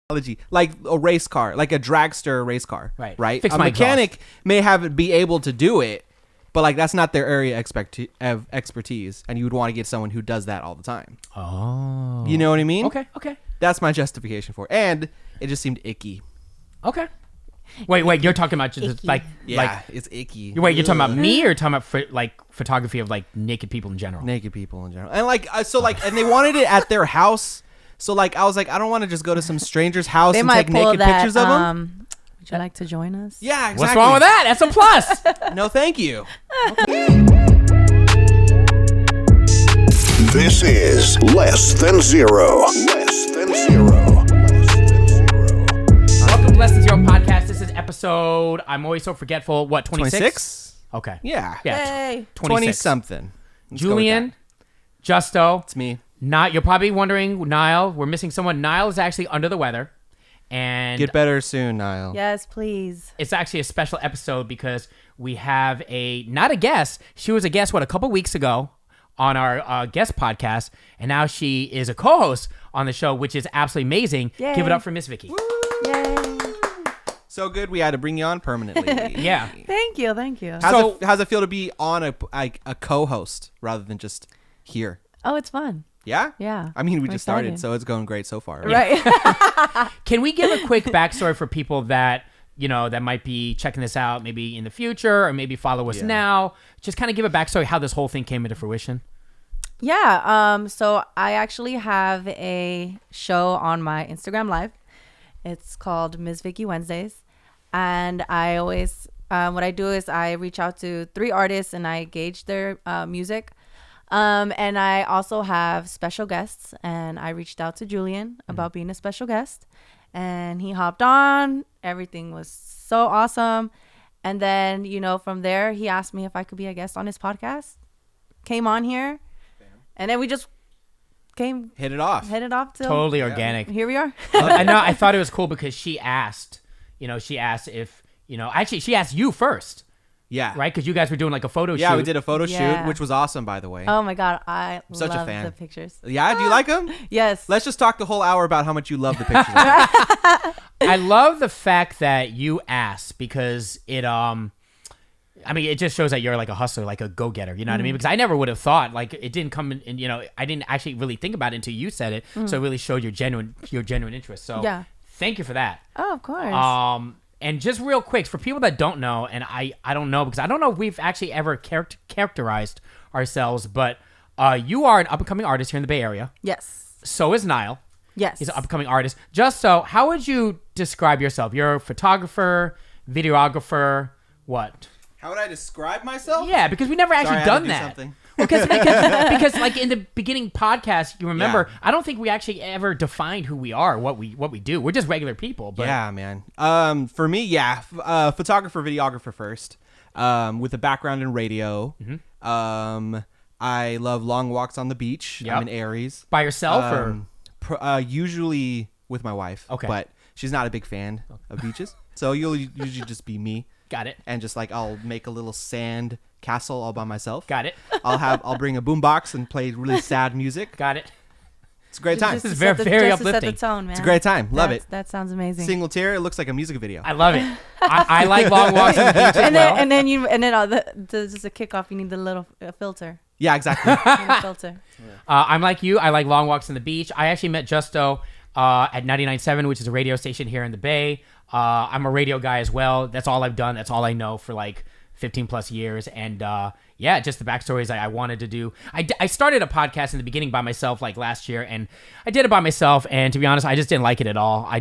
like a race car, like a dragster race car, right? Fix a my mechanic exhaust. may be able to do it, but like that's not their area of expertise, and you would want to get someone who does that all the time. Oh, You know what I mean? Okay. That's my justification for it. And it just seemed icky. Okay. Wait, you're talking about just Yeah, like it's icky. wait, you're talking about me or talking about like photography of like naked people in general? Naked people in general. And like and they wanted it at their house. So like I was like, I don't want to just go to some stranger's house They and might take pull naked that, pictures of them. Would you like to join us? Yeah, exactly. What's wrong with that? That's a plus. No, thank you. This is Less Than Zero. Less Than Zero. Welcome to Less Than Zero podcast. This is episode, I'm always so forgetful, what, 26? 26? Okay. Yeah. Hey. 26. 20-something. Julian, Justo. It's me. You're probably wondering, Nile, we're missing someone. Nile is actually under the weather. And Get better soon, Nile. Yes, please. it's actually a special episode because we have not a guest. She was a guest, a couple weeks ago on our guest podcast. And now she is a co-host on the show, which is absolutely amazing. Yay. Give it up for Miss Vicky. Yay. So good, we had to bring you on permanently. Yeah. Thank you. How's it feel to be on a co-host rather than just here? Oh, it's fun. Yeah? Yeah. I mean, we I'm just started, excited. so it's going great so far. Right. Can we give a quick backstory for people that, that might be checking this out maybe in the future or maybe follow us now? Just kind of give a backstory how this whole thing came into fruition. Yeah. So I actually have a show on my Instagram Live. It's called Miss Vicky Wednesdays. And I always, what I do is I reach out to 3 artists and I gauge their music. And I also have special guests, and I reached out to Julian about being a special guest, and he hopped on. Everything was so awesome. And then, from there, he asked me if I could be a guest on his podcast, came on here, and then we just Hit it off. till Totally organic. here we are. I know. I thought it was cool because she asked if, actually she asked you first. Yeah. Right? Because you guys were doing like a photo shoot. Yeah, we did a photo Yeah. shoot, which was awesome, by the way. Oh my God. I such a love fan. the pictures. Yeah, do you like them? Yes. Let's just talk the whole hour about how much you love the pictures. I love the fact that you asked because it it just shows that you're like a hustler, like a go-getter, you know what I mean? Because I never would have thought, like, it didn't come in, I didn't actually really think about it until you said it. So it really showed your genuine interest. So Yeah. thank you for that. Oh, of course. And just real quick, for people that don't know, and I don't know, because I don't know if we've actually ever characterized ourselves, but you are an up-and-coming artist here in the Bay Area. Yes. So is Nile. Yes. He's an up-and-coming artist. Just so, how would you describe yourself? You're a photographer, videographer, what? How would I describe myself? Yeah, because we never actually Sorry, I had to done do that. something. Because like in the beginning podcast, you remember, Yeah. I don't think we actually ever defined who we are, what we do. We're just regular people. But Yeah, man. For me, photographer, videographer first, with a background in radio. I love long walks on the beach. Yep. I'm in Aries. by yourself Usually with my wife. Okay. But she's not a big fan of beaches. So you'll usually just be me. Got it. And just like I'll make a little sand castle all by myself. Got it. I'll bring a boombox and play really sad music. Got it. It's a great time. This is very uplifting. Set the tone, man. It's a great time. Love it. That sounds amazing. Single tear. It looks like a music video. I love it. I like long walks on the beach as well. and then just a kickoff. You need the little filter. Yeah, exactly. Little filter. I'm like you. I like long walks on the beach. I actually met Justo at 99.7, which is a radio station here in the Bay. I'm a radio guy as well. That's all I've done. That's all I know for like 15 plus years. And just the backstory is I wanted to do. I started a podcast in the beginning by myself like last year, and I did it by myself. And to be honest, I just didn't like it at all. I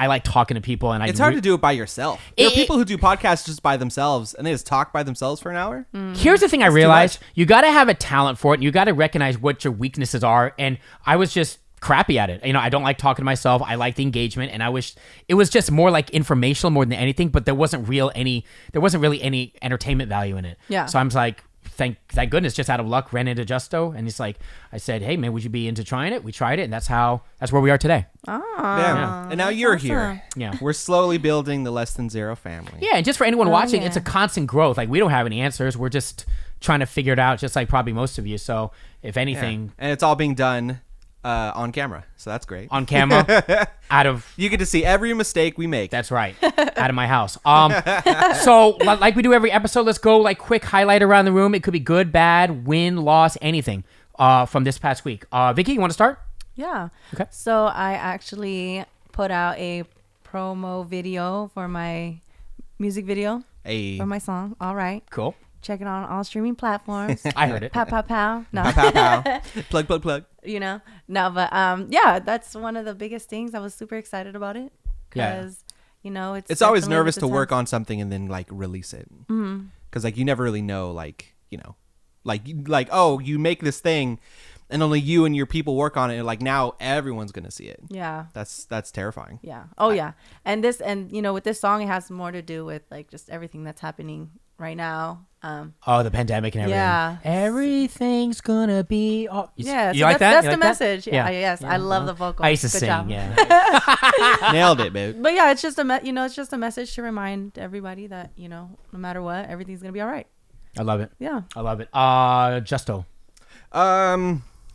like talking to people, and It's hard to do it by yourself. There are people who do podcasts just by themselves, and they just talk by themselves for an hour. Here's the thing I realized. You got to have a talent for it, and you got to recognize what your weaknesses are. And I was just crappy at it. I don't like talking to myself. I like the engagement, and I wish it was just more like informational more than anything, but there wasn't really any entertainment value in it. Yeah. So I'm like, thank goodness, just out of luck, ran into Justo, and it's like, I said, hey man, would you be into trying it? We tried it, and that's where we are today. Yeah. And now you're here. Yeah. We're slowly building the Less Than Zero family. Yeah, and just for anyone watching, yeah. it's a constant growth. Like, we don't have any answers. We're just trying to figure it out, just like probably most of you. So if anything, And it's all being done On camera, so that's great. On camera, out of You get to see every mistake we make. that's right, out of my house. So like we do every episode, let's go like quick highlight around the room. It could be good, bad, win, loss, anything from this past week. Vicky, you want to start? Yeah. Okay. So I actually put out a promo video for my music video Hey. for my song. All right. Cool. Check it on all streaming platforms. I heard it. Pow, pow, pow. No. Pow, pow, pow. Plug. You know? No, but yeah, that's one of the biggest things. I was super excited about it. Yeah. Because, you know, It's always definitely nervous with to the work times. on something and then like release it. Because like you never really know, like, you know, like oh, you make this thing and only you and your people work on it, and like now everyone's gonna see it. Yeah. That's terrifying. Yeah. Oh, yeah. And you know, with this song, it has more to do with like just everything that's happening right now. Oh, the pandemic and everything. Yeah. Everything's gonna be. Oh, Yeah. You so like that? That's You the like that? message. Yeah. Yes. I love the vocals. I used to Good sing. job. Yeah. Nailed it, babe. But yeah, it's just it's just a message to remind everybody that, you know, no matter what, everything's gonna be all right. I love it. Yeah. I love it. Justo.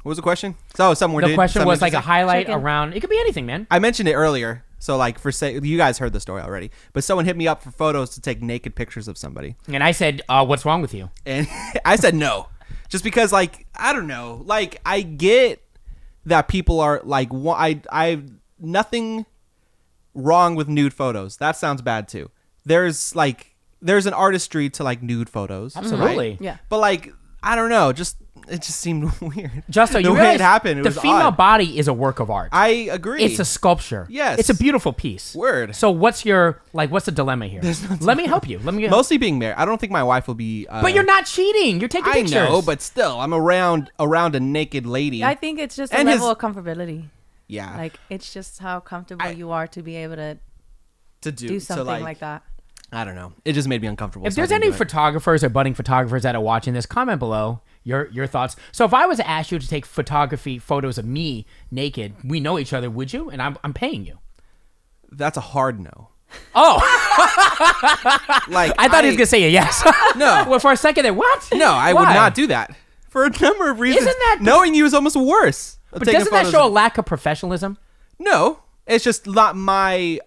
What was the question? So somewhere The question was like a interesting? highlight Chicken. around. It could be anything, man. I mentioned it earlier. So like you guys heard the story already, but someone hit me up for photos to take naked pictures of somebody, And I said, "What's wrong with you?" and I said no, just because like I don't know, like I get that people are like I nothing wrong with nude photos. That sounds bad too. There's an artistry to like nude photos, Absolutely. right? Yeah. But like I don't know, it just seemed weird. Justo, the you way realize it happened, it the was female odd. body is a work of art. I agree. It's a sculpture. Yes. It's a beautiful piece. Word. So what's the dilemma here? Let me help you. Mostly being married. I don't think my wife will be. But you're not cheating. You're taking I pictures. know, but still, I'm around a naked lady. I think it's just a And level his- of comfortability. yeah, Like, it's just how comfortable you are to be able to to do something like that. I don't know. It just made me uncomfortable. If so I there's didn't any do it. photographers or budding photographers that are watching this, comment below your thoughts. So if I was to ask you to take photos of me naked, we know each other, would you? And I'm paying you. That's a hard no. Oh, Like I thought he was gonna say a yes. No. Well, for a second there, what? No, I would Why? not do that for a number of reasons. Isn't that- knowing you is almost worse? But doesn't that show a lack of professionalism? No, it's just not my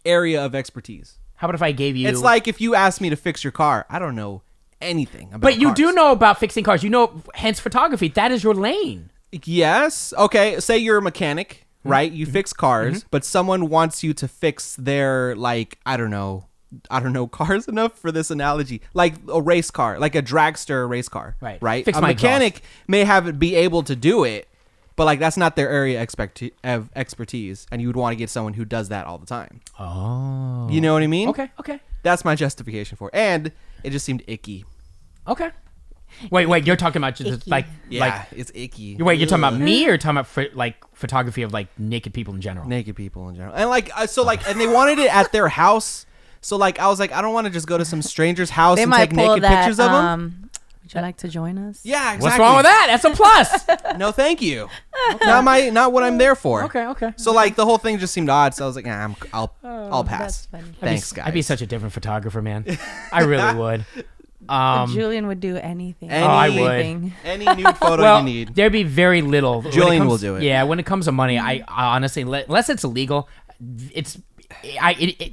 area of expertise. How about if I gave you? It's like if you asked me to fix your car, I don't know anything about. But you cars. do know about fixing cars. You know, hence photography. That is your lane. Yes. Okay. Say you're a mechanic, right? You fix cars, but someone wants you to fix their like I don't know cars enough for this analogy, like a race car, like a dragster race car, Right. Right. Fix a my mechanic may be able to do it, but like that's not their area of expertise, and you would want to get someone who does that all the time. Oh. You know what I mean? Okay. That's my justification for it. And it just seemed icky. Okay. Wait. You're talking about just Icky. like Yeah, it's icky. Wait, you're talking about Ugh. me or talking about like photography of like naked people in general? Naked people in general, and like and they wanted it at their house. So like I was like, I don't want to just go to some stranger's house They and might take pull naked that. pictures of them. Would you like to join us? Yeah, exactly. What's wrong with that? That's a plus. No, thank you. Not what I'm there for. okay. So like the whole thing just seemed odd. So I was like, I'll pass. that's funny. Thanks, guys. I'd be such a different photographer, man. I really would. Julian would do anything. I would. Anything. Any nude photo Well, you need. there'd be very little. When Julian comes- will do it. Yeah, when it comes to money, I honestly, unless it's illegal,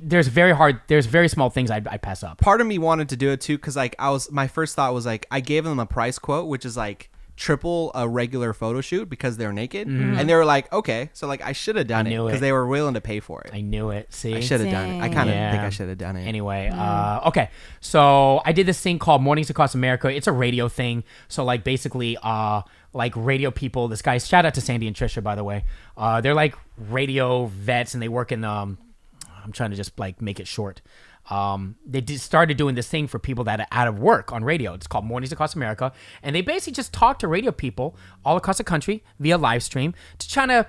there's very small things I'd pass up. Part of me wanted to do it too because like my first thought was like I gave them a price quote which is like triple a regular photo shoot because they're naked, and they were like, okay, so like I should have done it knew because it. they were willing to pay for it. I knew it. See, I should have done it. I kind of Dang. think I should have done it. Anyway, okay. So I did this thing called Mornings Across America. It's a radio thing. So like basically, like radio people. This guy, shout out to Sandy and Trisha, by the way. They're like radio vets, and they work in. I'm trying to just like make it short. They started doing this thing for people that are out of work on radio. It's called Mornings Across America, and they basically just talk to radio people all across the country via live stream to try to,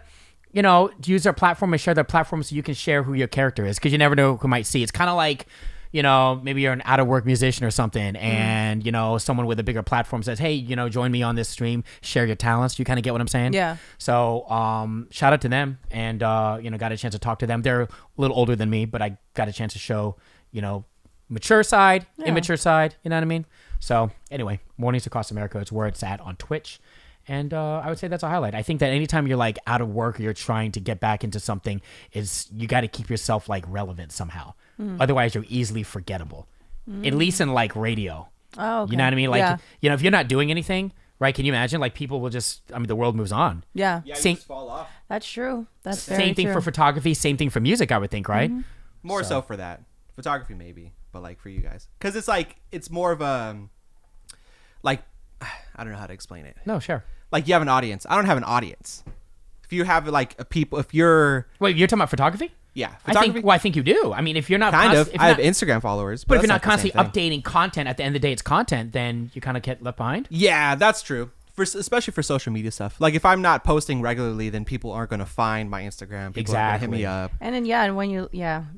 use their platform and share their platform so you can share who your character is, because you never know who might see. It's kind of like, maybe you're an out of work musician or something, and someone with a bigger platform says, hey, join me on this stream, share your talents. You kind of get what I'm saying? Yeah. So shout out to them, and got a chance to talk to them. They're a little older than me, but I got a chance to show mature side, immature side, you know what I mean? So anyway, Mornings Across America is where it's at on Twitch. And I would say that's a highlight. I think that anytime you're like out of work or you're trying to get back into something, is you got to keep yourself like relevant somehow. Otherwise, you're easily forgettable. At least in like radio. Oh, okay. You know what I mean? Like, Yeah. you know, if you're not doing anything, right? Can you imagine? Like, people will just, I mean, the world moves on. Yeah. Yeah, Same- you just fall off. That's true. That's very Same thing true. for photography. Same thing for music, I would think, right? More so for that. Photography maybe, but like for you guys. Because it's like, it's more of a, like, I don't know how to explain it. No, sure. Like you have an audience. I don't have an audience. If you have like a people, if you're, Wait, you're talking about photography? yeah, photography. I think you do. I mean, if you're not Kind of. if I you're have not- Instagram followers. but if you're that's not the same constantly thing. updating content, at the end of the day, it's content, then you kind of get left behind. Yeah, that's true. Especially for social media stuff. Like if I'm not posting regularly, then people aren't going to find my Instagram. People aren't going to hit me up. And then and when you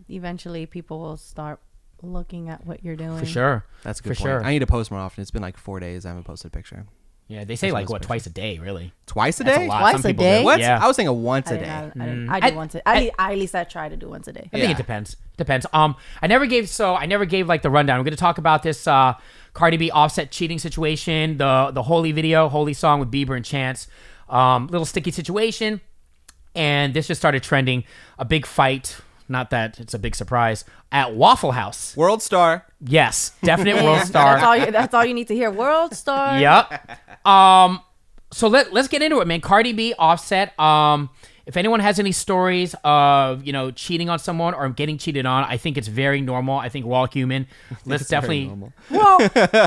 eventually people will start looking at what you're doing. For sure. That's a good For point. sure. I need to post more often. It's been like 4 days. I haven't posted a picture. Yeah, they say like, what, twice a day, really? Twice a That's day? a lot. Twice Some a people day? do. What? Yeah. I was thinking once I a didn't day. have- I do once a at least I try to do once a day. I think it depends. I never gave like the rundown. We're going to talk about this Cardi B Offset cheating situation, the Holy song with Bieber and Chance. Little sticky situation. And this just started trending. A big fight. Not that it's a big surprise. At Waffle House. World star. Yes. Definite world star. That's all you need to hear. World star. Yep. So let's get into it, man. Cardi B, Offset. If anyone has any stories of, you know, cheating on someone or getting cheated on, I think it's very normal. I think we're all human. Let's It's very definitely. normal. Well,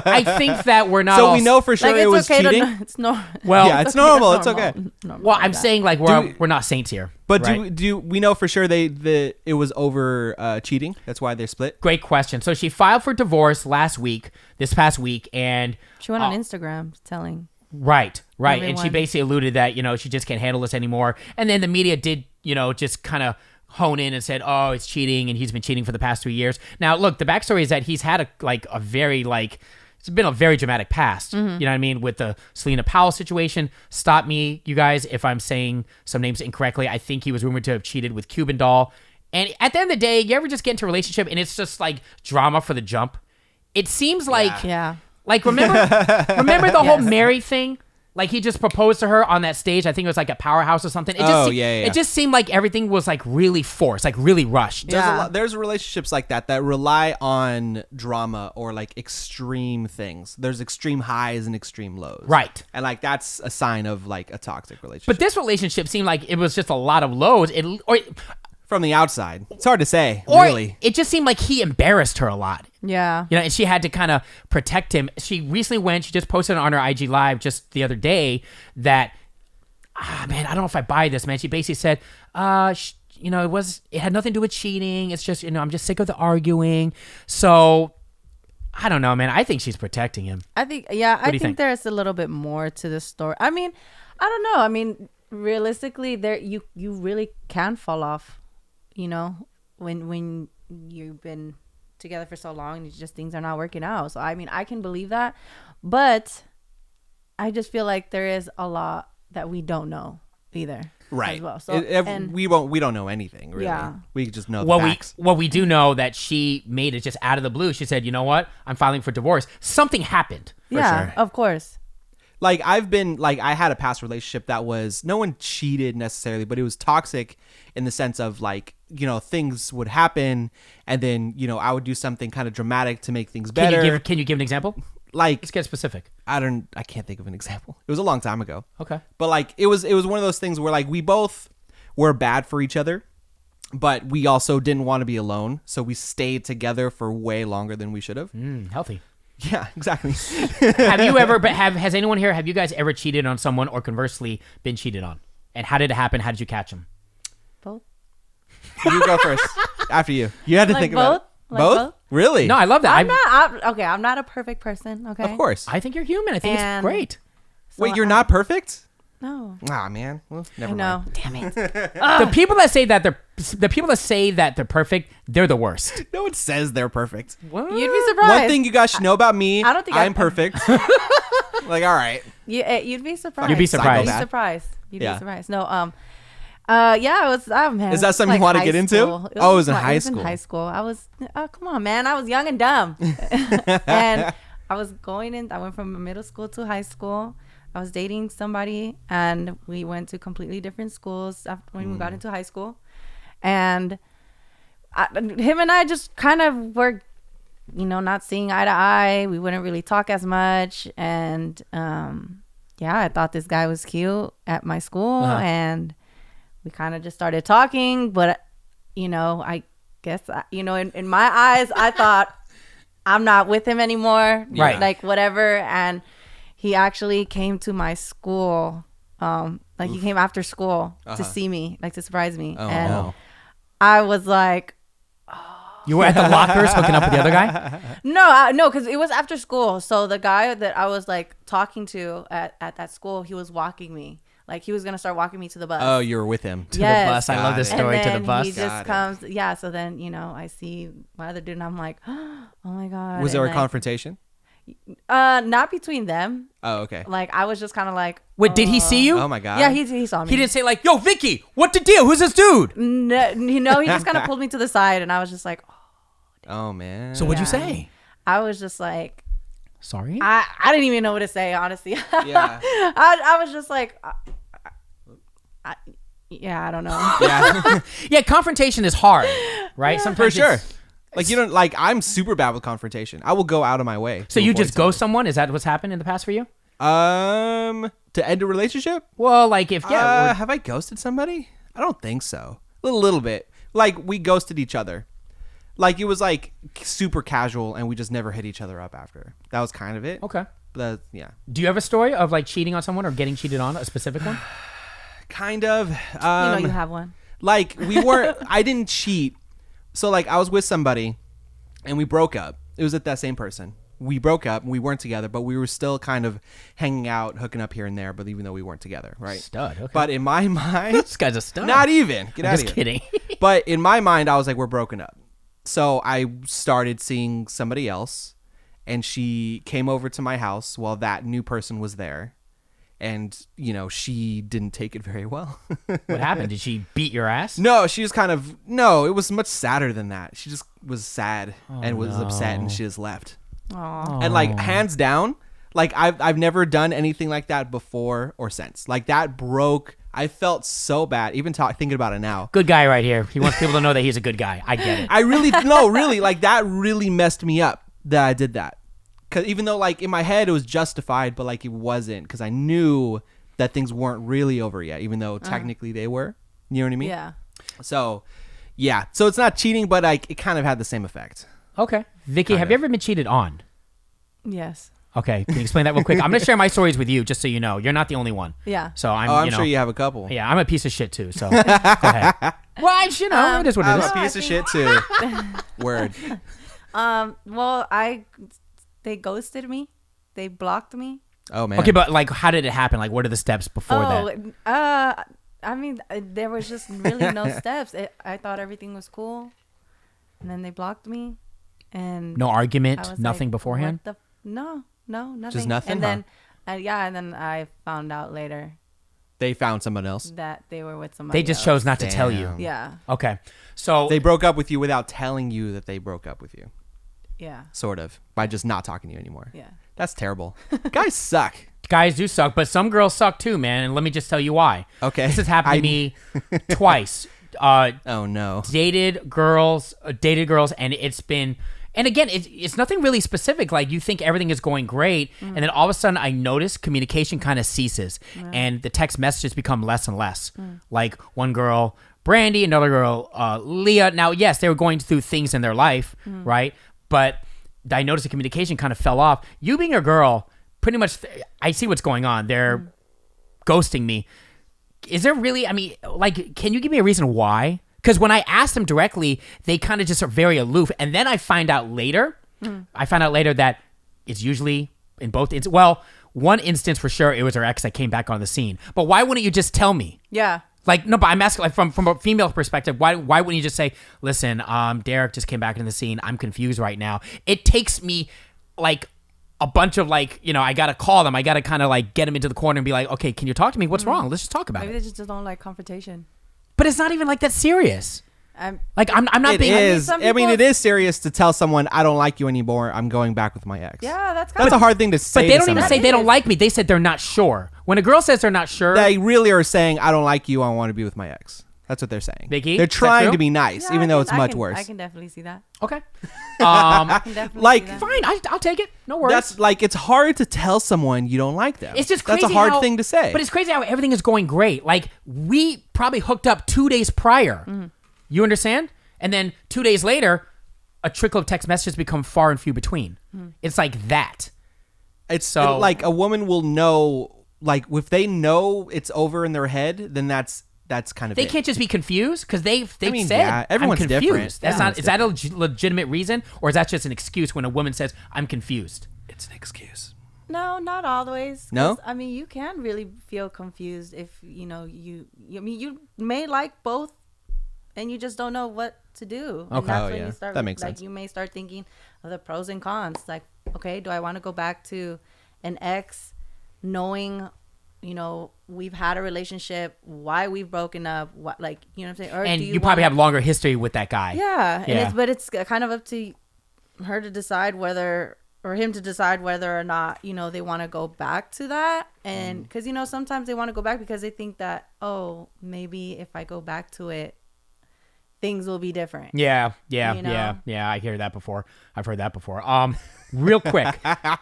I think that we're not. So all, we know for sure Like it it's was okay cheating. it's no. Well, Yeah, it's normal. It's okay. well, I'm saying like we're not saints here. But right? do we know for sure it was over cheating? That's why they're split. Great question. So she filed for divorce this past week, and She went on Instagram telling. Right. And she Everyone. basically alluded that, you know, she just can't handle this anymore. And then the media did, you know, just kind of hone in and said, oh, it's cheating, and he's been cheating for the past 3 years. Now, look, the backstory is that he's had it's been a very dramatic past. You know what I mean? With the Selena Powell situation. Stop me, you guys, if I'm saying some names incorrectly. I think he was rumored to have cheated with Cuban Doll. And at the end of the day, you ever just get into a relationship and it's just like drama for the jump? It seems like... Yeah. Like, remember the whole Yes. Mary thing? Like, he just proposed to her on that stage. I think it was like a Powerhouse or something. It just Oh, seemed, yeah. It just seemed like everything was like really forced, like really rushed. Yeah. There's relationships like that rely on drama or like extreme things. There's extreme highs and extreme lows. Right. And like that's a sign of like a toxic relationship. But this relationship seemed like it was just a lot of lows. From the outside, it's hard to say, Or really. it just seemed like he embarrassed her a lot. Yeah. You know, and she had to kind of protect him. She recently she just posted on her IG Live just the other day that, man, I don't know if I buy this, man. She basically said, you know, it had nothing to do with cheating. It's just, you know, I'm just sick of the arguing. So, I don't know, man. I think she's protecting him. I think do you think? think there's a little bit more to the story. I mean, I don't know. I mean, realistically, you really can fall off, you know, when you've been together for so long and it's just things are not working out. So I mean, I can believe that, but I just feel like there is a lot that we don't know either. Right. As well. So and we don't know anything really. Yeah. We just know the Well, facts. we do know that she made it just out of the blue. She said, you know what? I'm filing for divorce. Something happened. yeah, sure. of course. Like I had a past relationship that was, no one cheated necessarily, but it was toxic in the sense of like, you know, things would happen and then, you know, I would do something kind of dramatic to make things better. Can you give an example? Like, Let's get specific. I can't think of an example. It was a long time ago. Okay. But like it was one of those things where like we both were bad for each other, but we also didn't want to be alone, so we stayed together for way longer than we should have. Healthy. Yeah, exactly. Have you ever? Has anyone here? Have you guys ever cheated on someone, or conversely, been cheated on? And how did it happen? How did you catch them? Both. You go first. After you. You had to Like think about it. both? Like Both? both? Really? No, I love that. I'm not a perfect person. Okay. Of course. I think you're human. I think it's And- great. So Wait, you're not perfect? No. Ah, man. Well, never I know. mind. Damn it. The people that say that they're perfect, they're the worst. No one says they're perfect. You'd be surprised. One thing you guys should know about me, I don't think I'm perfect. Like, all right. You'd be surprised. You'd be surprised. You'd be surprised. You'd Yeah. be surprised. No. Yeah, it was. Oh man. Is that it was something you like wanna get high into? school. Oh, it was in high It was school. in high school. I was. Oh, come on, man. I was young and dumb. And I went from middle school to high school. I was dating somebody, and we went to completely different schools after when we got into high school. And him and I just kind of were, not seeing eye to eye. We wouldn't really talk as much. And I thought this guy was cute at my school, and we kind of just started talking. But, I guess, in my eyes, I thought, I'm not with him anymore. Right. Like, whatever. And he actually came to my school. He came after school to see me, like to surprise me. Oh, and no. I was like, You were at the lockers hooking up with the other guy? no, because it was after school. So the guy that I was like talking to at that school, he was walking me. Like he was going to start walking me to the bus. Oh, you were with him. To the bus. I love this Got it. story. And To the then bus. he just comes. Yeah. So then, I see my other dude and I'm like, oh my God. Was there And a confrontation? not between them. Oh, okay. Like I was just kind of like. Wait, did he see you? Oh my God. Yeah, he saw me. He didn't say like, yo, Vicky, what the deal? Who's this dude? No, he just kind of pulled me to the side and I was just like, Oh man. So what'd you say? I was just like, Sorry? I didn't even know what to say, honestly. Yeah. I was just like, I don't know. Yeah. Yeah, confrontation is hard, right? Sometimes For sure. it's- Like you don't like. I'm super bad with confrontation. I will go out of my way. So to you avoid just ghost someone? Is that what's happened in the past for you? To end a relationship? Well, like if Have I ghosted somebody? I don't think so. A little bit. Like we ghosted each other. Like it was like super casual, and we just never hit each other up after. That was kind of it. okay. But yeah. Do you have a story of like cheating on someone or getting cheated on, a specific one? Kind of. You have one. Like we weren't. I didn't cheat. So like I was with somebody, and we broke up. It was with that same person. We broke up. And we weren't together, but we were still kind of hanging out, hooking up here and there. But even though we weren't together, right? Stud. Okay. But in my mind, this guy's a stud. not even. Get out Just of here. kidding. But in my mind, I was like, we're broken up. So I started seeing somebody else, and she came over to my house while that new person was there. And, she didn't take it very well. What happened? Did she beat your ass? No, she was it was much sadder than that. She just was sad and was upset, and she just left. Aww. And like hands down, like I've never done anything like that before or since. Like that broke. I felt so bad, even thinking about it now. Good guy right here. He wants people to know that he's a good guy. I get it. I really, no, really, like that really messed me up that I did that. Because even though like in my head it was justified, but like it wasn't, because I knew that things weren't really over yet, even though technically they were. You know what I mean? Yeah. So, yeah. So it's not cheating, but like it kind of had the same effect. Okay. Vicky, have you ever been cheated on? Yes. Okay. Can you explain that real quick? I'm going to share my stories with you just so you know. You're not the only one. Yeah. So I'm sure you have a couple. Yeah, I'm a piece of shit too, so go ahead. Well, it is what it I'm is. a piece of shit too. Word. Well, they ghosted me. They blocked me. Oh man. Okay, but like how did it happen? Like what are the steps before that? I mean, there was just really no steps. I thought everything was cool, and then they blocked me, and No I argument, was nothing like, beforehand? No, nothing. Just nothing, And then, and then I found out later They found someone else. that they were with somebody. They just else. chose not to tell you. Damn. Yeah, Okay. So They broke up with you without telling you that they broke up with you. yeah, Sort of. By just not talking to you anymore. yeah. That's terrible. Guys suck. guys do suck, but some girls suck too, man, and let me just tell you why. Okay. This has happened to me twice. Oh no. Dated girls, and it's been, and again, it's nothing really specific. Like you think everything is going great, and then all of a sudden I notice communication kind of ceases, and the text messages become less and less. Like one girl, Brandy, another girl, Leah. Now, yes, they were going through things in their life, right? But I noticed the communication kind of fell off. You being a girl, pretty much, I see what's going on. They're ghosting me. Is there really, I mean, like, can you give me a reason why? Because when I asked them directly, they kind of just are very aloof. And then I find out later, that it's usually in both, one instance for sure, it was her ex that came back on the scene. But why wouldn't you just tell me? Yeah. Like, no, but I'm asking, like, from a female perspective, why wouldn't you just say, listen, Derek just came back into the scene. I'm confused right now. It takes me, like, a bunch of, like, I got to call them. I got to kind of, like, get them into the corner and be like, okay, can you talk to me? What's wrong? Let's just talk about Maybe it. they just don't like confrontation. But it's not even, like, that serious. Like I'm not It being. is. some I mean, people- it is serious to tell someone I don't like you anymore. I'm going back with my ex. Yeah, that's kind That's of a hard thing to say. But they to don't even somebody. say they don't like me. They said they're not sure. When a girl says they're not sure, They really are saying I don't like you. I want to be with my ex. That's what they're saying. Vicky, they're is that trying true? to be nice, Yeah, even I though can- it's I much can- worse. I can definitely see that. okay. I can definitely like, see that. Fine, I'll take it. No worries. That's like it's hard to tell someone you don't like them. It's just crazy. That's a hard how- thing to say. But it's crazy how everything is going great. Like we probably hooked up 2 days prior. Mm-hmm. You understand? And then 2 days later, a trickle of text messages become far and few between. Mm-hmm. It's like that. It's So- like a woman will know. Like if they know it's over in their head, then that's kind of They it. can't just be confused because they've mean, said yeah, everyone's I'm confused. different. That's not. Everyone's Is that a legitimate reason, or is that just an excuse when a woman says I'm confused? It's an excuse. No, not always. 'Cause, No? I mean, you can really feel confused if I mean, you may like both, and you just don't know what to do. And Okay. that's Oh, when yeah. you start, That makes like, sense. you may start thinking of the pros and cons. Like, okay, do I want to go back to an ex, knowing, we've had a relationship, why we've broken up, what, like, you know what I'm saying? Or And do you probably wanna- have longer history with that guy. Yeah, Yeah. but it's kind of up to her to decide whether, or him to decide whether or not, they want to go back to that. And because, sometimes they want to go back because they think that, oh, maybe if I go back to it, things will be different. Yeah. You know? I hear that before. I've heard that before. Real quick,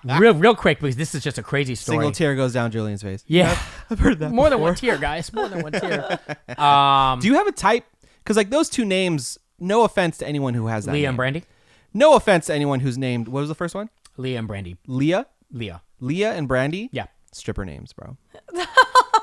real quick, because this is just a crazy story. Single tear goes down Julian's face. Yeah, I've heard that. more than one tear, guys. More than one tear. Do you have a type? Because like those two names. No offense to anyone who has that. Leah name. and Brandy. No offense to anyone who's named. What was the first one? Leah and Brandy. Leah. Leah. Leah and Brandy. Yeah. Stripper names, bro.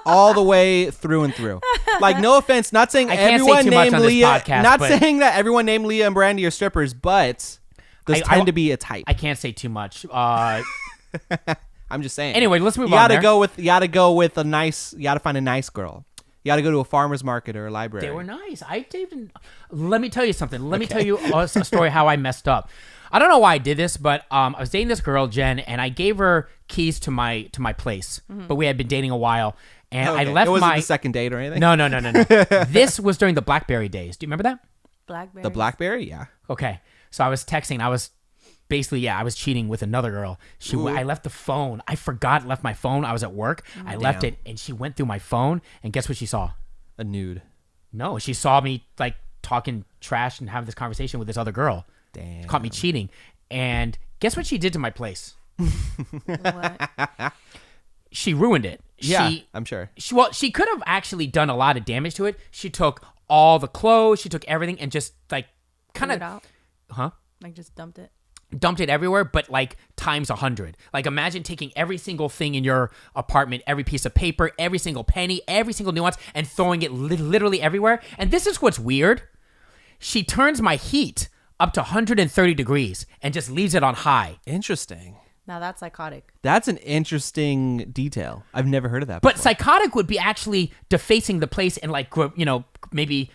All the way through and through. Like, no offense, not saying I can't say everyone too much named on this Leah. podcast, Not but- saying that everyone named Leah and Brandy are strippers, but those I- tend to be a type. I can't say too much. I'm just saying. Anyway, let's move you on gotta there. you gotta with a nice. You gotta find a nice girl. You gotta go to a farmer's market or a library. They were nice. I didn't. Let me tell you something. Let me tell you a story how I messed up. I don't know why I did this, but I was dating this girl, Jen, and I gave her keys to my place. But we had been dating a while, and I Okay. left It wasn't my the second date or anything. No. This was during the BlackBerry days. Do you remember that? Blackberry. The BlackBerry, yeah. Okay. So I was texting. I was basically, I was cheating with another girl. I left the phone. I forgot, left my phone. I was at work. I left Damn. it, and she went through my phone, and guess what she saw? A nude. No, she saw me like talking trash and having this conversation with this other girl. Damn. Caught me cheating. And guess what she did to my place? What? She ruined it. Yeah, I'm sure. She could have actually done a lot of damage to it. She took all the clothes, she took everything and just like kind Threw it of out? Huh? Like, just dumped it. Dumped it everywhere, but like times 100. Like imagine taking every single thing in your apartment, every piece of paper, every single penny, every single nuance, and throwing it literally everywhere. And this is what's weird. She turns my heat up to 130 degrees and just leaves it on high. Interesting. Now that's psychotic. That's an interesting detail. I've never heard of that But before. psychotic would be actually defacing the place and like, maybe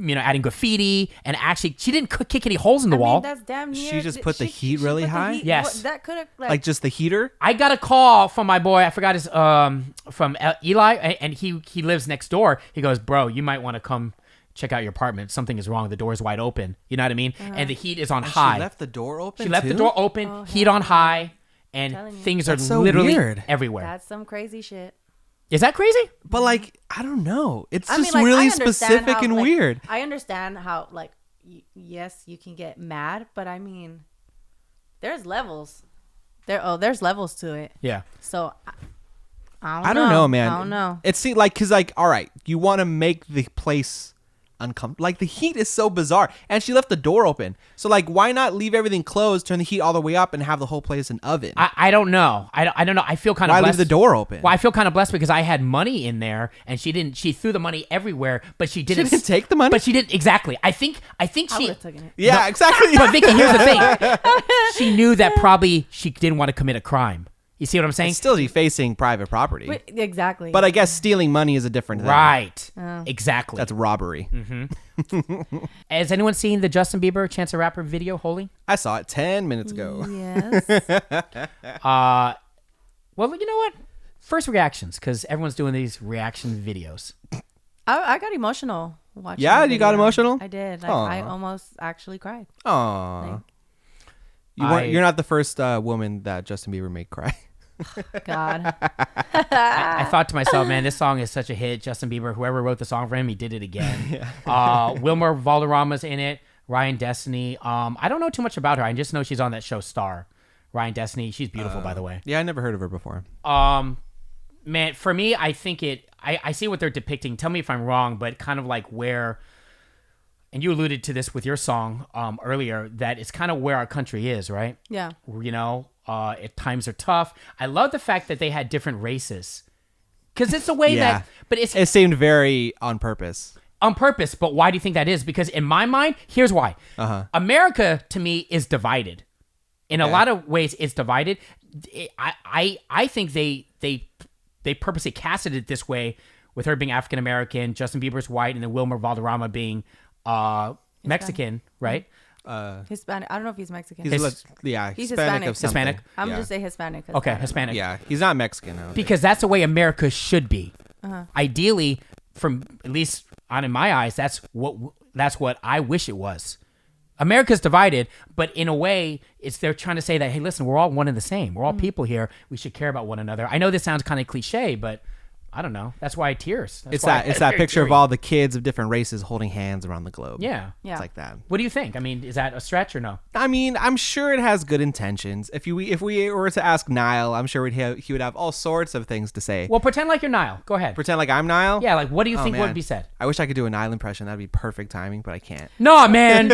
adding graffiti, and actually she didn't kick any holes in the wall. That's damn near. She just put the heat really high? Yes. That could have like just the heater? I got a call from my boy. I forgot his from Eli, and he lives next door. He goes, bro, you might want to come check out your apartment. Something is wrong. The door is wide open. You know what I mean? And the heat is on high. She left the door open. She left the too? door open, heat on high, and telling you. things That's are so literally weird. everywhere. That's some crazy shit. Is that crazy? But like, I don't know. It's I just mean, like, really I understand specific how, and like, weird. I understand how, like, yes, you can get mad, but I mean, there's levels. There's levels to it. Yeah. So I don't know, man. I don't know. It seems like, cause like, all right, you want to make the place uncomfortable. Like the heat is so bizarre, and she left the door open. So like, why not leave everything closed, turn the heat all the way up, and have the whole place an oven? I don't know. I don't know. I feel kind of Why blessed. leave the door open? Well, I feel kind of blessed because I had money in there, and she didn't. She threw the money everywhere, but she didn't. didn't take the money? But she didn't exactly. I think I she. would have taken it. Yeah, exactly. But Vicky, here's the thing. She knew that probably she didn't want to commit a crime. You see what I'm saying? It's still defacing private property. Wait, exactly. But I guess stealing money is a different thing. Right. Oh. Exactly. That's robbery. Has anyone seen the Justin Bieber Chance the Rapper video, Holy? I saw it 10 minutes ago. yes. Well, you know what? First reactions, because everyone's doing these reaction videos. I got emotional watching. Yeah, the you got video. emotional? I did. Like, Aw. I almost actually cried. Aw. Like, You're not the first woman that Justin Bieber made cry. God. I thought to myself, man, this song is such a hit. Justin Bieber, whoever wrote the song for him, he did it again. Wilmer Valderrama's in it. Ryandestiny. I don't know too much about her. I just know she's on that show Star. Ryandestiny. She's beautiful, by the way. Yeah, I never heard of her before. Man, for me, I think I see what they're depicting. Tell me if I'm wrong, but kind of like where, and you alluded to this with your song earlier, that it's kind of where our country is, right? Yeah. You know, if times are tough. I love the fact that they had different races. Because it's a way Yeah. that, but it's It seemed very on purpose. on purpose. But why do you think that is? Because in my mind, here's why. America, to me, is divided. In a lot of ways, it's divided. I think they purposely casted it this way, with her being African American, Justin Bieber's white, and then Wilmer Valderrama being Mexican, right? Hispanic. I don't know if he's Mexican. He's Hispanic Hispanic. of something. Hispanic? I'm yeah. just say Hispanic. Okay, Hispanic. Yeah, he's not Mexican. I don't think. Because that's the way America should be. Ideally, from at least on in my eyes, that's what I wish it was. America's divided, but in a way, they're trying to say that, hey, listen, we're all one and the same. We're all people here. We should care about one another. I know this sounds kind of cliche, but I don't know. That's why I tears. It's that picture of all the kids of different races holding hands around the globe. Yeah. It's like that. What do you think? I mean, is that a stretch or no? I mean, I'm sure it has good intentions. If we were to ask Nile, I'm sure he would have all sorts of things to say. Well, pretend like you're Nile. Go ahead. Pretend like I'm Nile? Yeah, like what do you Oh, think man. would be said? I wish I could do a Nile impression. That'd be perfect timing, but I can't. No, man.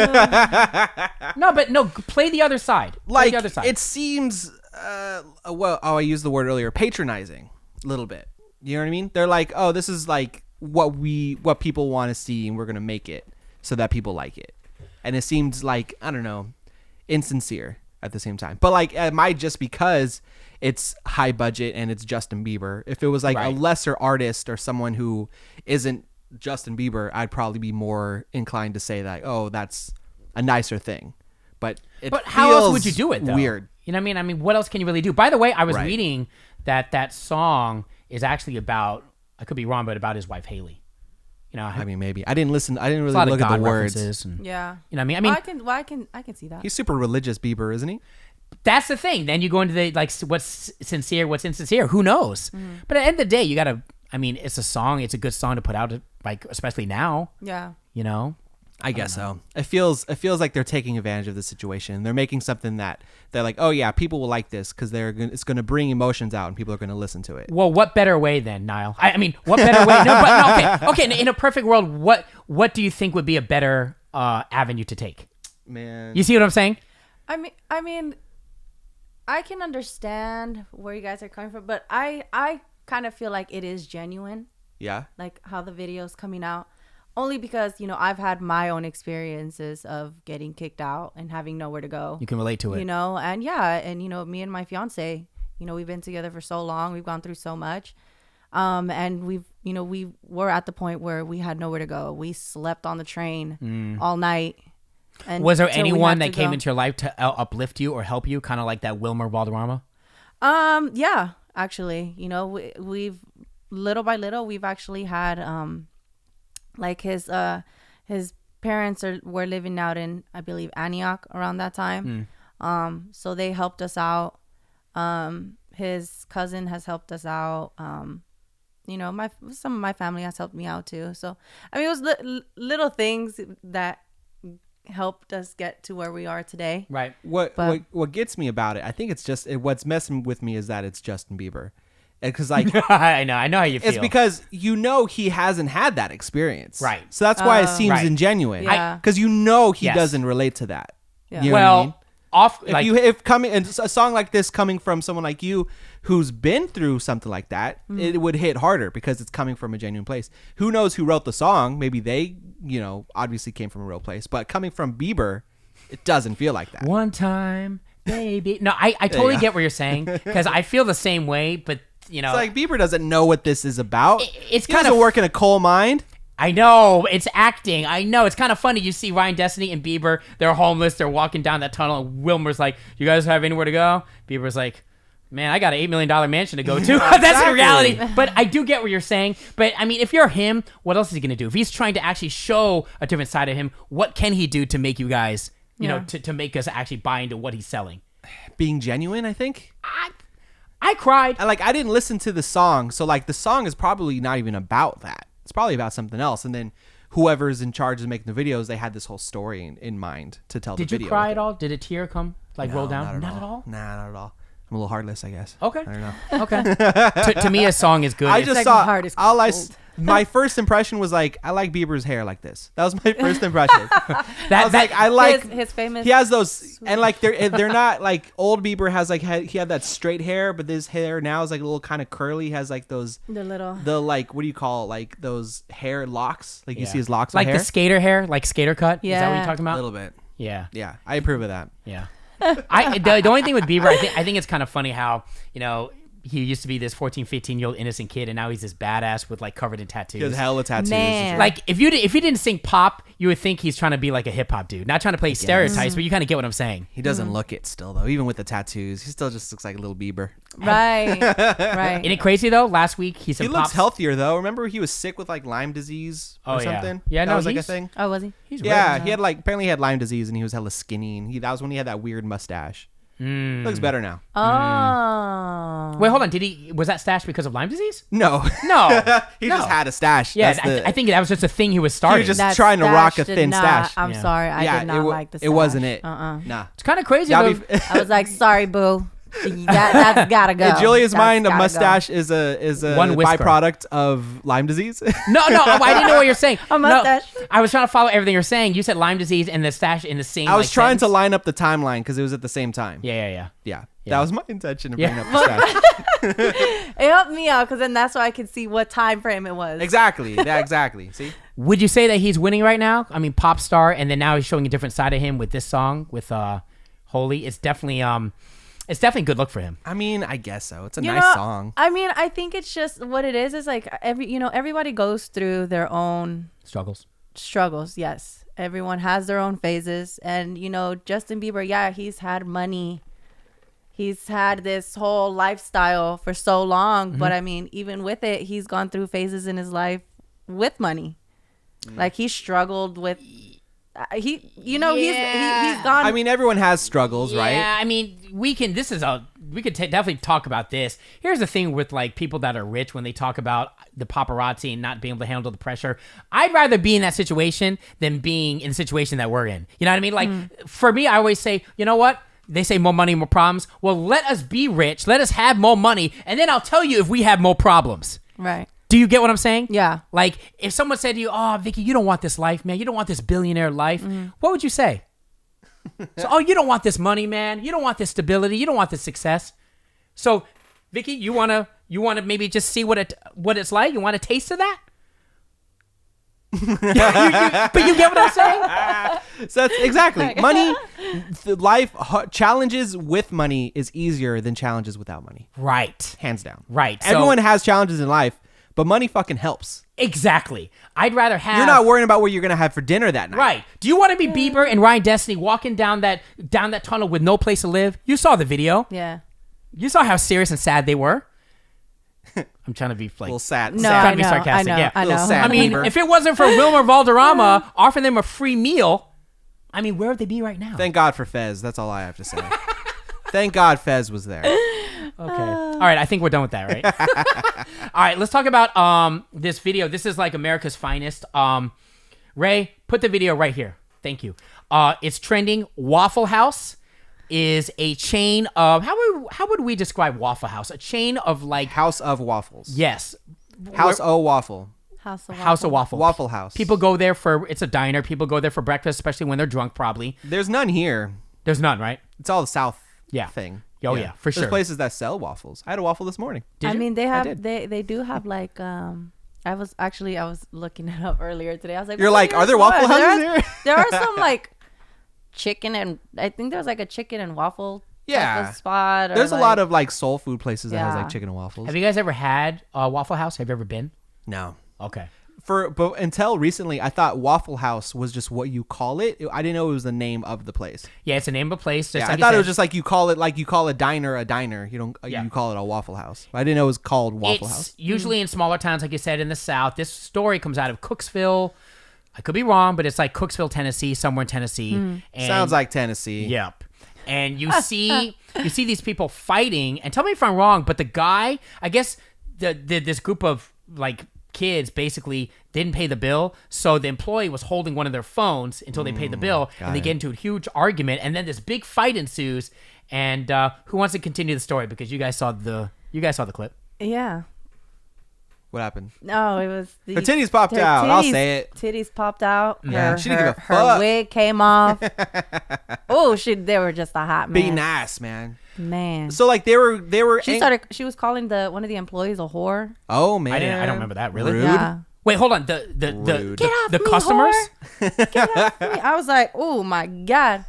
No, play the other side. Play Like, the other side. it seems, I used the word earlier, patronizing a little bit. You know what I mean? They're like, oh, this is like what people want to see, and we're going to make it so that people like it. And it seems like, I don't know, insincere at the same time. But like, it might just because it's high budget and it's Justin Bieber. If it was like a lesser artist or someone who isn't Justin Bieber, I'd probably be more inclined to say that, oh, that's a nicer thing. But how else would you do it, though? Weird. You know what I mean? I mean, what else can you really do? By the way, I was reading that song is actually about, I could be wrong, but about his wife, Haley. You know, I mean, maybe. I didn't listen. I didn't really a lot look of at God the words. references and, Yeah. you know what I mean? I can see that. He's super religious, Bieber, isn't he? That's the thing. Then you go into the, like, what's sincere, what's insincere. Who knows? But at the end of the day, you got to, I mean, it's a song. It's a good song to put out, like, especially now. Yeah. You know? I guess so. It feels like they're taking advantage of the situation. They're making something that they're like, oh yeah, people will like this because it's going to bring emotions out and people are going to listen to it. Well, what better way then, Nile? I mean, what better way? No, okay. In a perfect world, what do you think would be a better avenue to take? Man, You see what I'm saying? I mean, I can understand where you guys are coming from, but I kind of feel like it is genuine, yeah. like how the video's coming out. Only because, you know, I've had my own experiences of getting kicked out and having nowhere to go. You can relate to it. You know, and yeah, and, you know, me and my fiance, you know, we've been together for so long. We've gone through so much. And we were at the point where we had nowhere to go. We slept on the train all night. And Was there till we anyone had that to came go. into your life to uplift you or help you, kind of like that Wilmer Valderrama? Yeah, actually, you know, we've little by little, we've actually had, like his parents were living out in, I believe, Antioch around that time. So they helped us out. His cousin has helped us out. You know, some of my family has helped me out too. So, I mean, it was little things that helped us get to where we are today. Right. What gets me about it, I think it's just what's messing with me is that it's Justin Bieber. Because like I know how you feel. it's because you know he hasn't had that experience, Right. So that's why it seems Right. ingenuine. Yeah. Because you know he Yes. doesn't relate to that. Yeah. You know what I mean? If coming and a song like this coming from someone like you who's been through something like that, it would hit harder because it's coming from a genuine place. Who knows who wrote the song? Maybe they, you know, obviously came from a real place, but coming from Bieber, it doesn't feel like that. One time, baby. No, I totally get what you're saying because I feel the same way, but you know, It's like Bieber doesn't know what this is about. It's he kind doesn't of work in a coal mine. I know it's acting. I know it's kind of funny. You see Ryandestiny and Bieber. They're homeless. They're walking down that tunnel, and Wilmer's like, "You guys have anywhere to go?" Bieber's like, Man, I got an $8 million mansion to go to. That's the reality. But I do get what you're saying. But I mean, if you're him, what else is he going to do? If he's trying to actually show a different side of him, what can he do to make you guys, you know, to make us actually buy into what he's selling? Being genuine, I think. I cried. I didn't listen to the song, so like the song is probably not even about that. It's probably about something else. And then whoever's in charge of making the videos, they had this whole story in mind to tell the video. Did you cry at all? Did a tear come roll down? Not at all. Nah, not at all. I'm a little heartless, I guess. Okay. I don't know. Okay. to me, a song is good. I It's just like saw my heart is cold. my first impression was like, I like Bieber's hair like this. That was my first impression. I was like, his famous. He has those, and like they're not like old Bieber has like he had that straight hair, but this hair now is like a little kind of curly. He has like those the like what do you call it? Like those hair locks? Like you see his locks, like of hair? the skater hair, like skater cut. Is that what you're talking a about? little bit. Yeah. Yeah, I approve of that. Yeah. The only thing with Bieber, I think it's kind of funny how, you know, he used to be this 14, 15-year-old innocent kid, and now he's this badass with like covered in tattoos. He has hella tattoos. Man. Like if you didn't sing pop, you would think he's trying to be like a hip hop dude, not trying to play stereotypes, but you kind of get what I'm saying. He doesn't look it still though. Even with the tattoos, he still just looks like a little Bieber. Right. Right. Isn't it crazy though? Last week he He looks healthier though. Remember he was sick with like Lyme disease or something? Yeah, that no, was like a he's- thing. Oh, was he? He's Yeah, ripped. he had like apparently he had Lyme disease and he was hella skinny and that was when he had that weird mustache. Looks better now. Oh. Wait, hold on. Was that stash because of Lyme disease? No, No. he just had a stash. Yeah, That's I think that was just a thing he was starting. He was just That trying to rock a stash did thin not- stash. I'm Yeah. sorry. I did not like the stash. It wasn't it. Uh-uh. It's kind of crazy That'd though. be- I was like, sorry, boo. That's gotta go. In Julia's That's mind, a gotta go. mustache is a One whisker. byproduct of Lyme disease. No, I didn't know what you're saying. A mustache. No, I was trying to follow everything you're saying. You said Lyme disease and the stash in the same. I was like, trying to sentence. line up the timeline because it was at the same time. Yeah. Yeah. Yeah. That was my intention of Yeah. bringing up the stash. It helped me out because then that's why I could see what time frame it was. Exactly. Yeah, exactly. See? Would you say that he's winning right now? I mean, pop star, and then now he's showing a different side of him with this song with Holy. It's definitely a good look for him. I mean, I guess so. It's a You nice know, song. I mean, I think it's just what it is like everybody goes through their own Struggles. struggles. Yes. Everyone has their own phases. And, Justin Bieber, yeah, he's had money. He's had this whole lifestyle for so long. But I mean, even with it, he's gone through phases in his life with money. Like he struggled with, he's gone. I mean, everyone has struggles, right? Yeah, I mean, we could definitely talk about this. Here's the thing with like people that are rich when they talk about the paparazzi and not being able to handle the pressure. I'd rather be in that situation than being in the situation that we're in. You know what I mean? Like for me, I always say, you know what? They say more money, more problems. Well, let us be rich. Let us have more money. And then I'll tell you if we have more problems. right. Do you get what I'm saying? Yeah. Like if someone said to you, oh, Vicky, you don't want this life, man. You don't want this billionaire life. What would you say? So, you don't want this money, man. You don't want this stability. You don't want this success. So, Vicky, you wanna maybe just see what it's like. You want a taste of that? But you get what I'm saying? So that's exactly. Money, life, challenges with money is easier than challenges without money. Right. Hands down. Right. So- Everyone has challenges in life, but money fucking helps. Exactly. I'd rather have. You're not worrying about what you're going to have for dinner that night. Right. Do you want to be Bieber and Ryandestiny walking down that tunnel with no place to live? You saw the video. Yeah. You saw how serious and sad they were. I'm trying to be A like little sad. No, sad. Trying I to be know. sarcastic, I know. yeah. I Little know. sad. I mean, Bieber. if it wasn't for Wilmer Valderrama offering them a free meal, I mean, where would they be right now? Thank God for Fez. That's all I have to say. Thank God Fez was there. Okay. All right. I think we're done with that, right? All right. Let's talk about this video. This is like America's finest. Ray, put the video right here. Thank you. It's trending. Waffle House is a chain of how would we describe Waffle House? A chain of like House of Waffles. yes, House O Waffle. House of House of Waffle. Waffle House. People go there it's a diner. People go there for breakfast, especially when they're drunk. Probably There's none here. there's none, right? It's all the South Yeah. thing. Oh, yeah, for sure. There's places that sell waffles. I had a waffle this morning. I mean, they I have did. they do have like I was looking it up earlier today. I was like, You're what like, are there what? Waffle Houses here? There are some like chicken and I think there's like a chicken and waffle type of spot. Or There's a like, lot of like soul food places that has Yeah. like chicken and waffles. Have you guys ever had Waffle House? Have you ever been? No. Okay. but until recently, I thought Waffle House was just what you call it. I didn't know it was the name of the place. Yeah, it's a name of a place. Just Yeah, like I thought it was just like you call a diner a diner. You don't Yeah. you call it a Waffle House. I didn't know it was called Waffle it's House. usually in smaller towns, like you said, in the South. This story comes out of Cooksville. I could be wrong, but it's like Cooksville, Tennessee, somewhere in Tennessee. And Sounds like Tennessee. Yep. And you see these people fighting, and tell me if I'm wrong, but the guy, I guess this group of like kids basically didn't pay the bill, so the employee was holding one of their phones until they paid the bill, and they get into a huge argument, and then this big fight ensues. And who wants to continue the story, because you guys saw the clip? Yeah. What happened? No, it was Her titties popped out. I'll say it. Titties popped out. Yeah, she didn't give a her fuck. wig came off. They were just a hot mess. Being ass, man. Man. So like they were. She was calling one of the employees a whore. Oh man, I don't remember that. Really? Rude. Yeah. Wait, hold on. The Rude. Get off the me, customers. whore. Get off me. I was like, oh my God.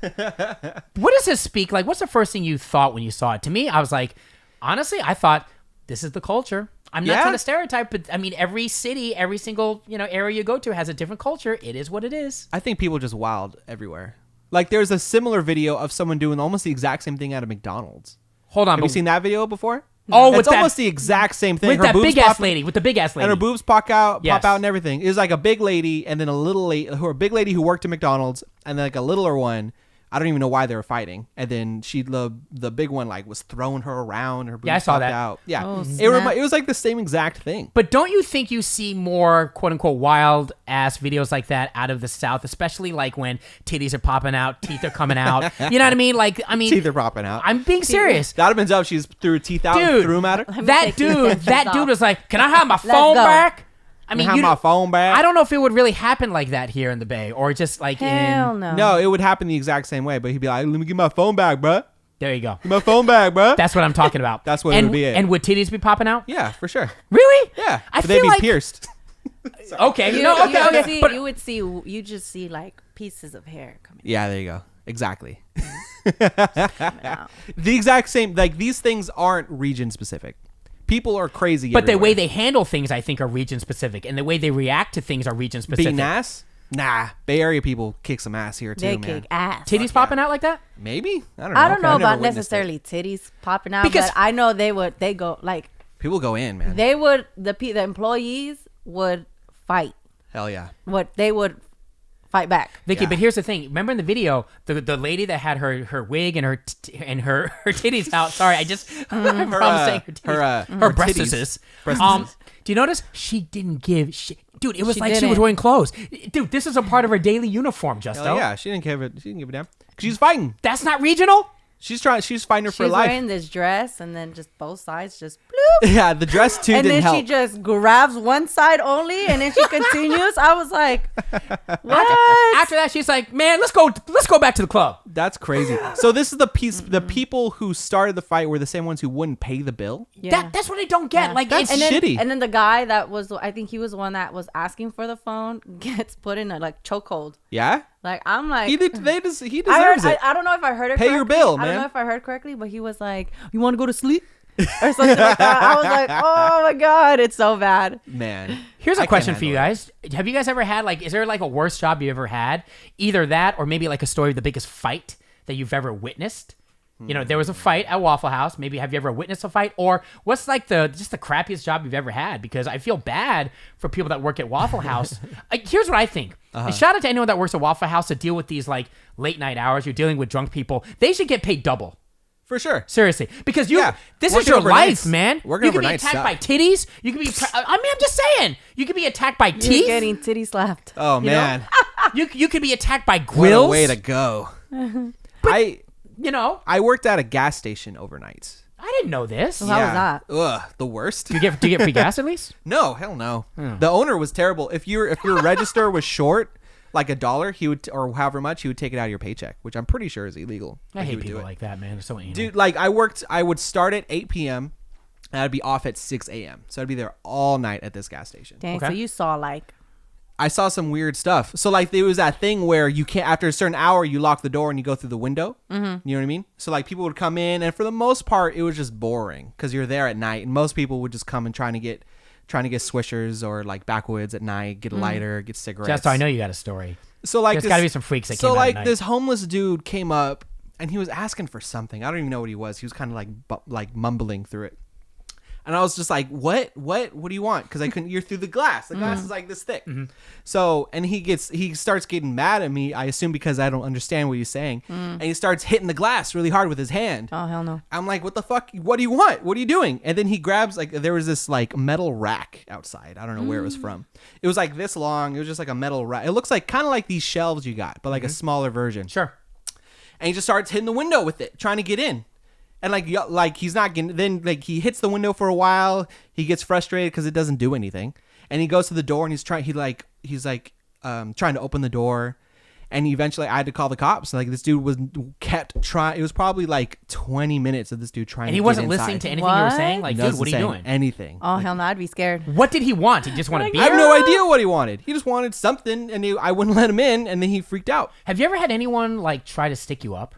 What does this speak like? What's the first thing you thought when you saw it? To me, I was like, honestly, I thought this is the culture. I'm not Yeah. trying to stereotype, but I mean, every city, every single area you go to has a different culture. It is what it is. I think people just wild everywhere. Like there's a similar video of someone doing almost the exact same thing at a McDonald's. Hold on, Have you seen that video before? Oh, with it's that, almost the exact same thing. with Her that boobs big ass pop- lady, with the big ass lady, and her boobs pop out, Yes. and everything. It was like a big lady and then a little lady, a big lady who worked at McDonald's, and then like a littler one. I don't even know why they were fighting. And then the big one like was throwing her around. Her boobs Yeah, I saw popped that. out. Yeah, Oh, it snap. was like the same exact thing. But don't you think you see more quote unquote wild ass videos like that out of the South, especially like when titties are popping out, teeth are coming out? You know what I mean? Like, I mean, Teeth are popping out. I'm being serious. That would have been tough. She's threw her teeth out and Dude. threw them at her. Let me That take these dentures dude off. was like, "Can I have my phone go. back?" I mean, Have my phone back. I don't know if it would really happen like that here in the Bay, or just like Hell in. no. No, it would happen the exact same way. But he'd be like, "Let me get my phone back, bruh. There you go. Get my phone back, bruh." That's what I'm talking about. That's what it and, would be. And would titties be popping out? Yeah, for sure. Really? Yeah, I but feel they'd be like pierced. okay, You would see, but you just see like pieces of hair coming Yeah, there you go. Exactly. out. The exact same. Like these things aren't region specific. People are crazy. But the way everywhere. they handle things, I think, are region specific, and the way they react to things are region specific. beating ass. Nah, Bay Area people kick some ass here too, They man. kick ass. Titties popping out like that? Maybe I don't know. I don't know I've never about witnessed necessarily titties popping out, Because- but I know they go like it. People go in, man. the employees would fight. Hell yeah. They would fight back. Vicky, Yeah. but here's the thing. Remember in the video, the lady that had her wig and her titties out. Sorry, I just I'm saying her titties. Her breastises. Do you notice she didn't give shit? Dude, it was She like she didn't. was wearing clothes. Dude, this is a part of her daily uniform, Justo. Hell yeah. She didn't give a damn. She's fighting. That's not regional? She's fighting her for She's life. wearing this dress and then just both sides just bloop. Yeah, the dress too And didn't then help. she just grabs one side only and then she continues. I was like, what? After that, she's like, man, let's go back to the club. That's crazy. So this is the people who started the fight were the same ones who wouldn't pay the bill. Yeah. That's what I don't get. Yeah. Like, That's it's, shitty. And then the guy that was, I think he was the one that was asking for the phone, gets put in a like chokehold. Yeah, Like I'm like, he did. He I deserves heard. it. I don't know if I heard it. Pay your correctly. bill, I don't man. know if I heard correctly, but he was like, "You want to go to sleep?" or something like that. I was like, "Oh my god, it's so bad." Man, Here's I a can't question for you handle guys. Have you guys ever had, like, is there like a worst job you ever had? Either that or maybe like a story of the biggest fight that you've ever witnessed. You know, there was a fight at Waffle House. Maybe have you ever witnessed a fight? Or what's like the crappiest job you've ever had? Because I feel bad for people that work at Waffle House. Here's what I think. And shout out to anyone that works at Waffle House to deal with these like late night hours. You're dealing with drunk people. They should get paid double. For sure. Seriously, because Yeah. this is Working your life, overnights- man. working You could be overnights attacked suck. by titties. You could be. I mean, I'm just saying. You could be attacked by You're teeth. getting titty slapped. Oh You know? man, You could be attacked by what grills. a way to go. You know, I worked at a gas station overnight. I didn't know this. How was that? Ugh, the worst. Do you get free gas at least? No, hell no. Hmm. The owner was terrible. If your register was short, like $1, he would, or however much, he would take it out of your paycheck, which I'm pretty sure is illegal. I but he hate would do people it. like that, man. They're so anal. Dude, like I would start at 8 p.m. and I'd be off at 6 a.m. So I'd be there all night at this gas station. Dang. Okay. So you saw like. I saw some weird stuff. So like there was that thing where you can't, after a certain hour, you lock the door and you go through the window. Mm-hmm. You know what I mean? So like people would come in, and for the most part, it was just boring because you're there at night, and most people would just come and trying to get trying to get swishers or like backwoods at night, get a lighter, get cigarettes. Just so I know you got a story. So like There's got to be some freaks that came out at night. this homeless dude came up and he was asking for something. I don't even know what he was. He was kind of like mumbling through it. And I was just like, what do you want? Because I couldn't hear through the glass. The glass is like this thick. So, and he starts getting mad at me, I assume because I don't understand what he's saying. And he starts hitting the glass really hard with his hand. Oh, hell no. I'm like, what the fuck? What do you want? What are you doing? And then he grabs, like, there was this like metal rack outside. I don't know where it was from. It was like this long. It was just like a metal rack. It looks like kind of like these shelves you got, but like a smaller version. Sure. And he just starts hitting the window with it, trying to get in. And like he's not getting, then like he hits the window for a while. He gets frustrated because it doesn't do anything. And he goes to the door and he's trying to open the door. And eventually I had to call the cops. Like this dude kept trying. It was probably like 20 minutes of this dude trying to get inside. And he wasn't listening to anything you were saying? Like, dude, what are you doing? Anything. Oh, hell no. I'd be scared. What did he want? He just wanted beer? I have no idea what he wanted. He just wanted something and I wouldn't let him in. And then he freaked out. Have you ever had anyone like try to stick you up?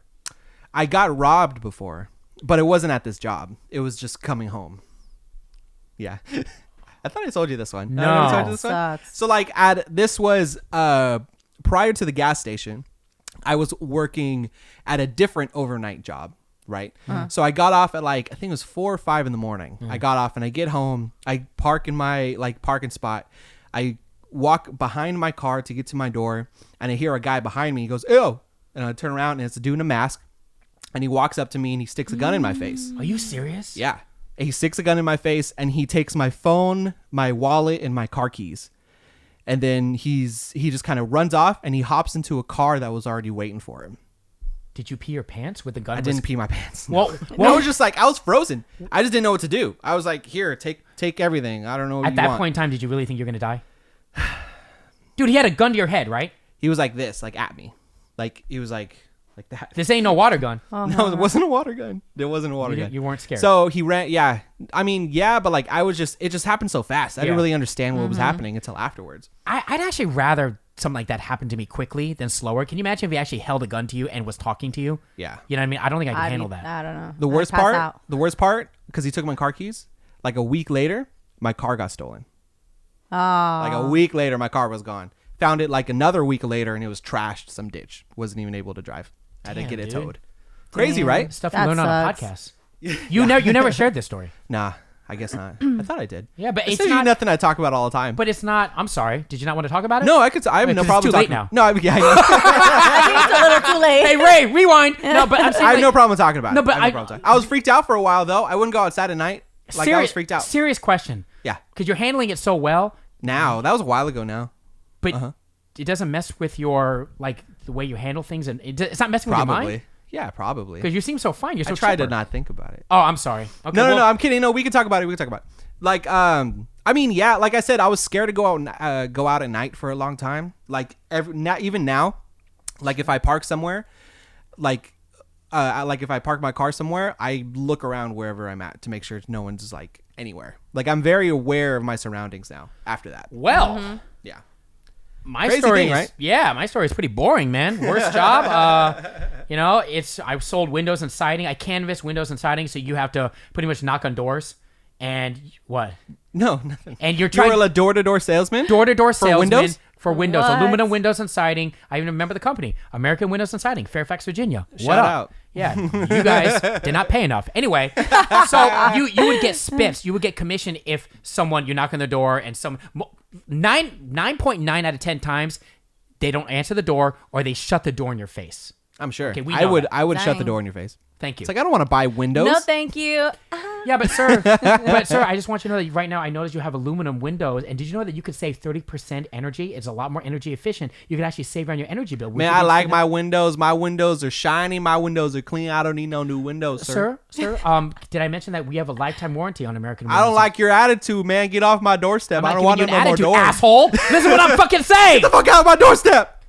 I got robbed before. But it wasn't at this job. It was just coming home. Yeah. I thought I told you this one. No. I told you this one? Sucks. So like this was prior to the gas station. I was working at a different overnight job, right? So I got off at like I think it was 4 or 5 in the morning. I got off and I get home. I park in my like parking spot. I walk behind my car to get to my door and I hear a guy behind me. He goes, "Ew." And I turn around and it's a dude in a mask. And he walks up to me and he sticks a gun in my face. Are you serious? Yeah. He sticks a gun in my face and he takes my phone, my wallet, and my car keys. And then he just kind of runs off and he hops into a car that was already waiting for him. Did you pee your pants with the gun? I didn't pee my pants. Well, I was just like, I was frozen. I just didn't know what to do. I was like, here, take everything. I don't know what at that point in time, did you really think you were going to die? Dude, he had a gun to your head, right? He was like this, like at me. Like, he was like that. This ain't no water gun. Oh, No, it wasn't a water gun. There wasn't a water gun. You weren't scared. So he ran. Yeah. I mean, yeah, but like it just happened so fast. I didn't Yeah. really understand what was happening until afterwards. I'd actually rather something like that happen to me quickly than slower. Can you imagine if he actually held a gun to you and was talking to you? Yeah. You know what I mean? I don't think I could handle that. I don't know. The I'd worst pass part, out. because he took my car keys, like a week later, my car got stolen. Oh. Like a week later, my car was gone. Found it like another week later and it was trashed, some ditch. Wasn't even able to drive. I had to Damn, get it dude. towed. Crazy, Damn. right? Stuff That you learn on a sucks. podcast. You never shared this story. Nah, I guess not. I thought I did. Yeah, but It's it's not. nothing I talk about all the time. But it's not. I'm sorry. Did you not want to talk about it? No, I have no Wait, 'cause problem it's too late talking. now. No, I know. I think it's a little too late. Hey Ray, rewind. No, but I'm saying I have like, no problem talking about No, it. but I have no problem talking. I was freaked out for a while though. I wouldn't go outside at night. Like I was freaked out. Serious question. Yeah. Because you're handling it so well, Now that was a while ago. Now but it doesn't mess with your like the way you handle things, and it's not messing with your probably. mind. Yeah, probably. Because you seem so fine. You're so I tried to chipper. not think about it. Oh, I'm sorry. Okay, No, well, I'm kidding. No, we can talk about it. Like, I mean, yeah, like I said, I was scared to go out at night for a long time. Like, even now, like if I park somewhere, like if I park my car somewhere, I look around wherever I'm at to make sure no one's like anywhere. Like, I'm very aware of my surroundings now. After that, Well, yeah. my Crazy story thing, is right? yeah, my story is pretty boring, man. Worst job. You know, I've sold windows and siding. I canvass windows and siding, so you have to pretty much knock on doors. And what? No, nothing. And you're You trying were a door-to-door salesman. door-to-door salesman windows? for windows, What? aluminum windows and siding. I even remember the company, American Windows and Siding, Fairfax, Virginia. What Shout up? out. Yeah, you guys did not pay enough. Anyway, so you would get spiffs. You would get commission if you knock on the door and 9.9 out of 10 times they don't answer the door or they shut the door in your face. I'm sure. Okay, we I know would. that. I would shut the Dang. door in your face. Thank you. It's like I don't want to buy windows. No, thank you. Yeah, but sir, I just want you to know that right now I noticed you have aluminum windows, and did you know that you could save 30% energy? It's a lot more energy efficient. You could actually save on your energy bill. Man, I like my windows. My windows are shiny. My windows are clean. I don't need no new windows, sir. Sir. Did I mention that we have a lifetime warranty on American Windows? I don't like your attitude, man. Get off my doorstep. I'm I not don't giving want you no an more attitude, doors. asshole. Listen to what I'm fucking saying. Get the fuck out of my doorstep.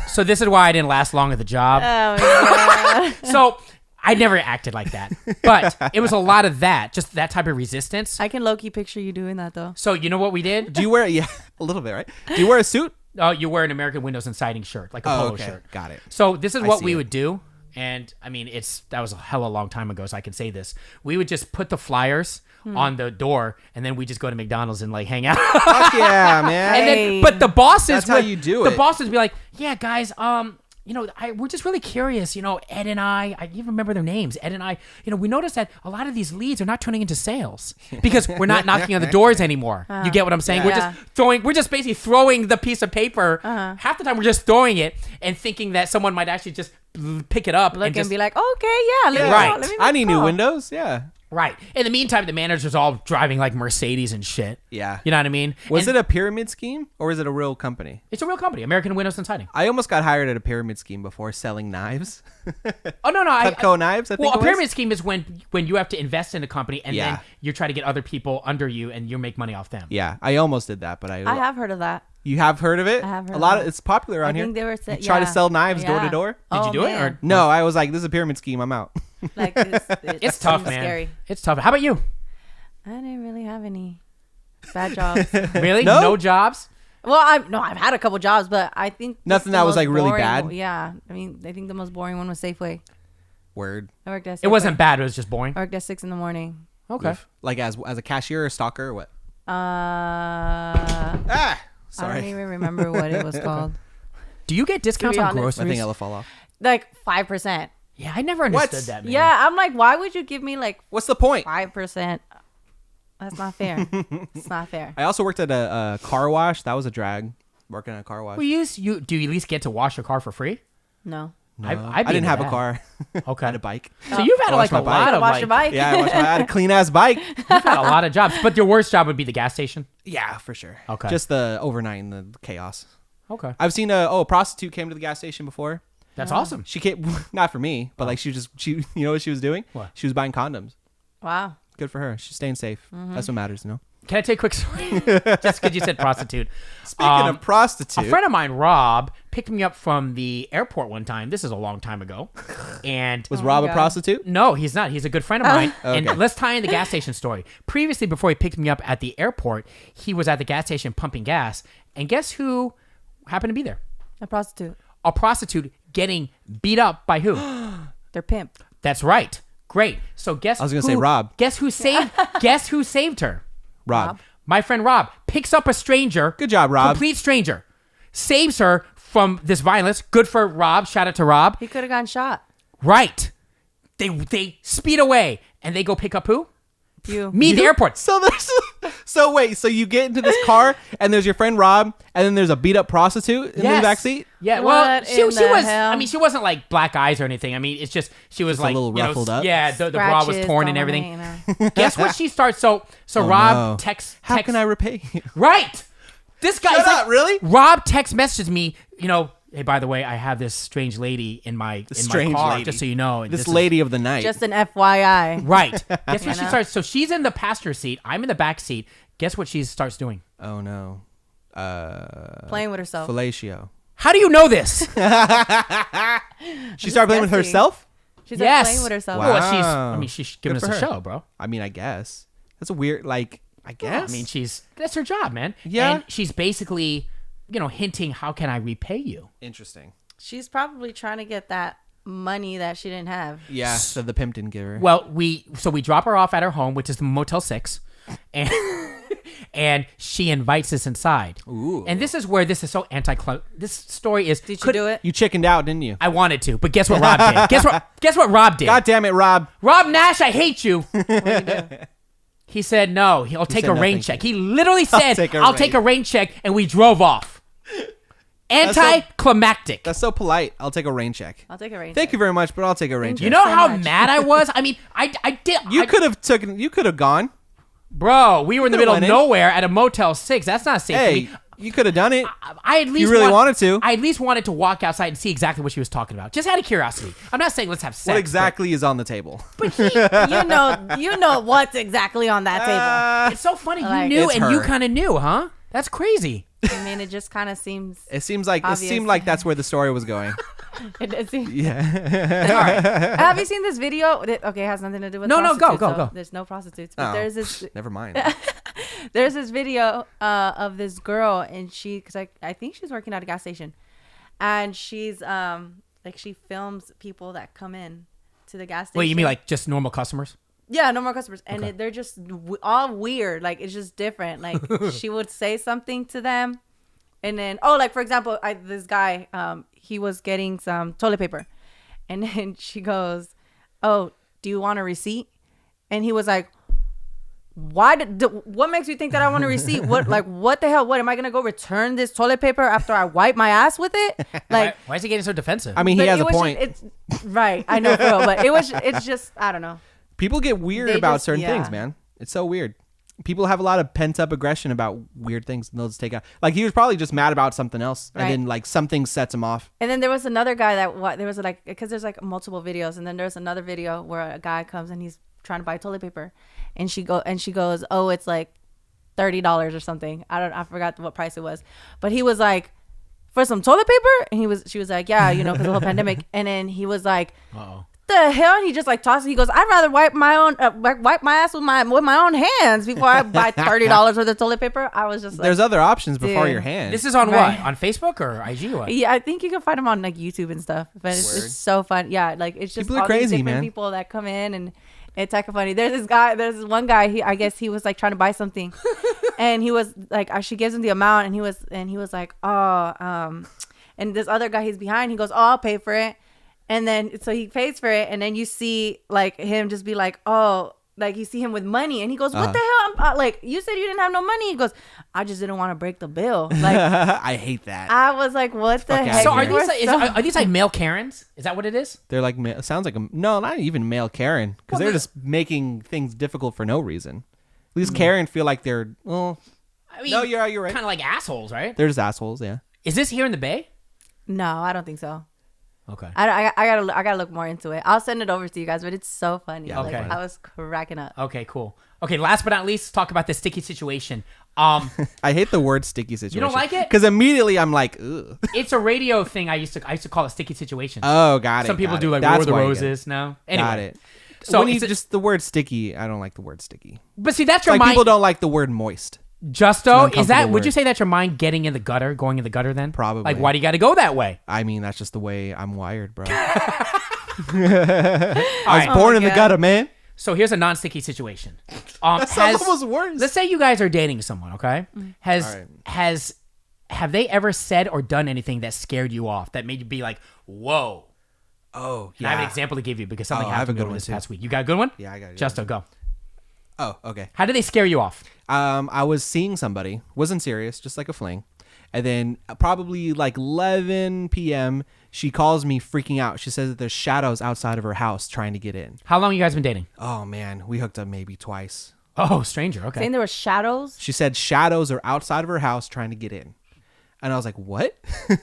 So this is why I didn't last long at the job. Oh my god. So I never acted like that, but it was a lot of that, just that type of resistance. I can low-key picture you doing that though. So you know what we did? Do you wear a little bit, right? Do you wear a suit? Oh, you wear an American Windows and Siding shirt, like a polo okay. shirt. Got it. So this is what see we it. would do. And I mean, that was a hella long time ago, so I can say this. We would just put the flyers on the door, and then we just go to McDonald's and like hang out. Fuck yeah, man. And then, but the bosses, That's how you do it. The bosses would be like, yeah, guys, we're just really curious. Ed and I even remember their names. Ed and I, we noticed that a lot of these leads are not turning into sales because we're not knocking on the doors anymore. You get what I'm saying? Yeah. We're just basically throwing the piece of paper. Half the time we're just throwing it and thinking that someone might actually just pick it up and be like, okay, yeah, let me Right. know, let me I need new call. windows. Yeah. Right. In the meantime, the manager's all driving like Mercedes and shit. Yeah. You know what I mean? Was it a pyramid scheme or is it a real company? It's a real company, American Windows and Siding. I almost got hired at a pyramid scheme before selling knives. Oh, no. Cutco knives, I think Well, it a was? pyramid scheme is when you have to invest in a company and Yeah. then you try to get other people under you and you make money off them. Yeah, I almost did that, but I have heard of that. You have heard of it? I have heard a lot of of it's popular around I here. think they were You try to sell knives door to door. Did you do it, or- No, I was like, this is a pyramid scheme. I'm out. Like It's tough, seems man. Scary. It's tough. How about you? I didn't really have any bad jobs. Really? No? No jobs? Well, I've had a couple jobs, but I think Nothing the that was, most like, really boring- bad? Yeah, I think the most boring one was Safeway. Word. I worked at Safeway. It wasn't bad. It was just boring. I worked at 6 a.m. Okay. Oof. Like as a cashier or stalker or what? I Ah, don't sorry. even remember what it was called. Do you get discounts on honest. I groceries? think Ella fall off. Like 5%. Yeah, I never understood that, man. Yeah, I'm like, why would you give me like What's the point? 5%? That's not fair. It's not fair. I also worked at a car wash. That was a drag. Working at a car wash. Do you at least get to wash your car for free? No. No, I'd I be didn't into have a that. car. Okay. I had a bike. So you've had I like washed a my bike. lot of Wash like, your bike. Yeah, I had a clean ass bike. you've had a lot of jobs, but your worst job would be the gas station. Yeah, for sure. Okay. Just the overnight and the chaos. Okay. I've seen a prostitute came to the gas station before. That's awesome. She came not for me, but like she you know what she was doing? What? She was buying condoms. Wow. Good for her. She's staying safe. That's what matters, you know. Can I tell you a quick story? Just because you said prostitute. Speaking of prostitute, A friend of mine, Rob, picked me up from the airport one time. This is a long time ago. And was Rob a God. prostitute? no, he's not. He's a good friend of mine. Okay. And let's tie in the gas station story. Previously, before he picked me up at the airport, he was at the gas station pumping gas. And guess who happened to be there? A prostitute. A prostitute getting beat up by who? They're pimp. That's right. Great. So guess I was gonna say Rob. Guess who saved guess who saved her? Rob. My friend Rob picks up a stranger. Good job, Rob. Complete stranger. Saves her from this violence. Good for Rob. Shout out to Rob. He could have gotten shot. Right. They speed away and they go pick up who? You. Me at the airport. So wait, so you get into this car and there's your friend Rob and then there's a beat up prostitute in the back seat? Yeah, well, What she in was. the hell? I mean, she wasn't like black eyes or anything. I mean, it's just she was Just a like little ruffled up? Yeah, the bra was Scratches torn and going everything. on. Guess what she starts? So Oh, Rob no. texts. How can I repay you? Right. This guy Shut is like, up, really? Rob text messages me. Hey, by the way, I have this strange lady in my strange car. lady. Just so you know, and This is- lady of the night. Just an FYI. Right. Guess what she know? starts? So she's in the passenger seat. I'm in the back seat. Guess what she starts doing? Oh no. Playing with herself. Fellatio. How do you know this? She started playing with guessing. herself? She's Yes. like playing with herself. Wow. Well, she's giving us Good a for her. show, bro. I mean, I guess. That's a weird I guess. I mean, that's her job, man. Yeah. And she's basically, hinting, how can I repay you? interesting. She's probably trying to get that money that she didn't have. Yeah, so the pimp didn't give her. Well, we drop her off at her home, which is the Motel 6, and and she invites us inside. Ooh. And this is where this is so this story is. Did you do it? You chickened out, didn't you? I wanted to, but guess what Rob did? Guess what Rob did? God damn it, Rob. Rob Nash, I hate you. He said no. He'll take said a no, rain thank check. you. He literally said, "I'll take a rain check," and we drove off. Anticlimactic. That's so polite. I'll take a rain check. I'll take a rain. Thank you very much, but I'll take a rain Thank check. You know so how much. mad I was? I mean, I did. You could have gone. Bro, we were in the could've middle of went in. nowhere at a Motel 6. That's not safe for Hey, me. you could have done it. I at least You really wanted to. I at least wanted to walk outside and see exactly what she was talking about, just out of curiosity. I'm not saying let's have sex. What exactly is on the table? You know what's exactly on that table. But it's so funny. You Like- knew It's and you her. kind of knew, huh? That's crazy. I mean, it just kind of seems. It seemed like Obvious. that's where the story was going. It does seem. Yeah. Have you seen this video? Okay, it has nothing to do with No, go, prostitutes, go, so go. There's no prostitutes, but Oh, there's this never mind. there's this video of this girl, and because I think she's working at a gas station, and she's like she films people that come in to the gas station. Wait, you mean like just normal customers? Yeah, no more customers, and Okay. they're just all weird. Like it's just different. Like she would say something to them, and then like for example, this guy, he was getting some toilet paper, and then she goes, "Oh, do you want a receipt?" And he was like, what makes you think that I want a receipt? What the hell? What am I gonna go return this toilet paper after I wipe my ass with it? Like, why is he getting so defensive? I mean, he has a point. It's right. I know, bro, but it's just I don't know. People get weird They about just- certain yeah. things, man. It's so weird. People have a lot of pent up aggression about weird things, and they'll just take out. Like he was probably just mad about something else, Right. and then like something sets him off. And then there was another guy there was like because there's like multiple videos, and then there's another video where a guy comes and he's trying to buy toilet paper, and she goes, "Oh, it's like $30 or something." I forgot what price it was, but he was like, "For some toilet paper?" And she was like, "Yeah, because of the whole pandemic." And then he was like, Uh-oh. "The hell?" And he just like tosses. He goes, "I'd rather wipe my own wipe my ass with my own hands before I buy $30 worth of toilet paper." I was just like, There's other options before dude. your hand. This is on Right. what? On Facebook or IG? Or what? yeah, I think you can find them on like YouTube and stuff. But it's so fun. Yeah, like it's just People are all these crazy, different man. people that come in, and it's kind of funny. There's this one guy. I guess he was like trying to buy something, and he was like, she gives him the amount, and he was like, and this other guy he's behind. He goes, "Oh, I'll pay for it," and then so he pays for it, and then you see like him just be like, "Oh." Like you see him with money, and he goes, "What the hell?" Like you said, you didn't have no money. He goes, "I just didn't want to break the bill." Like I hate that. I was like, "What the Fuck heck?" So outta are here. these are these like male Karens? Is that what it is? They're like sounds like no, not even male Karen, because they're just making things difficult for no reason. At least Karen feel like they're well. I mean, No, you're right. Kind of like assholes, right? They're just assholes. Yeah. Is this here in the Bay? No, I don't think so. Okay. I gotta look more into it. I'll send it over to you guys, but it's so funny. Yeah, Like, okay. I was cracking up. Okay, cool. Okay, last but not least, let's talk about the sticky situation. I hate the word sticky situation. You don't like it? Because immediately I'm like, ugh. It's a radio thing. I used to call it sticky situation. Oh, got it. Some people got do it. like That's War of the why you get it. Roses. No, anyway. Got it. So So when you it's a- just the word sticky, I don't like the word sticky. But see, that's It's your like mind. people don't like the word moist. Justo, It's an is that? uncomfortable Would you word. say that's your mind getting in the gutter, going in the gutter? Then Probably. Like, why do you got to go that way? I mean, that's just the way I'm wired, bro. All I right. was born in the God. gutter, man. So here's a non-sticky situation. That sounds almost worse. Let's say you guys are dating someone, okay? All right. Have they ever said or done anything that scared you off, that made you be like, whoa? Oh, I have an example to give you because something Oh, I have happened a good to me one, this too. past week. You got a good one? Yeah, I got it. Justo, go. Oh, okay. How did they scare you off? I was seeing somebody, wasn't serious, just like a fling. And then probably like 11 p.m., she calls me freaking out. She says that there's shadows outside of her house trying to get in. How long you guys been dating? Oh, man. We hooked up maybe twice. Oh, stranger. Okay. Saying there were shadows. She said shadows are outside of her house trying to get in. And I was like, what?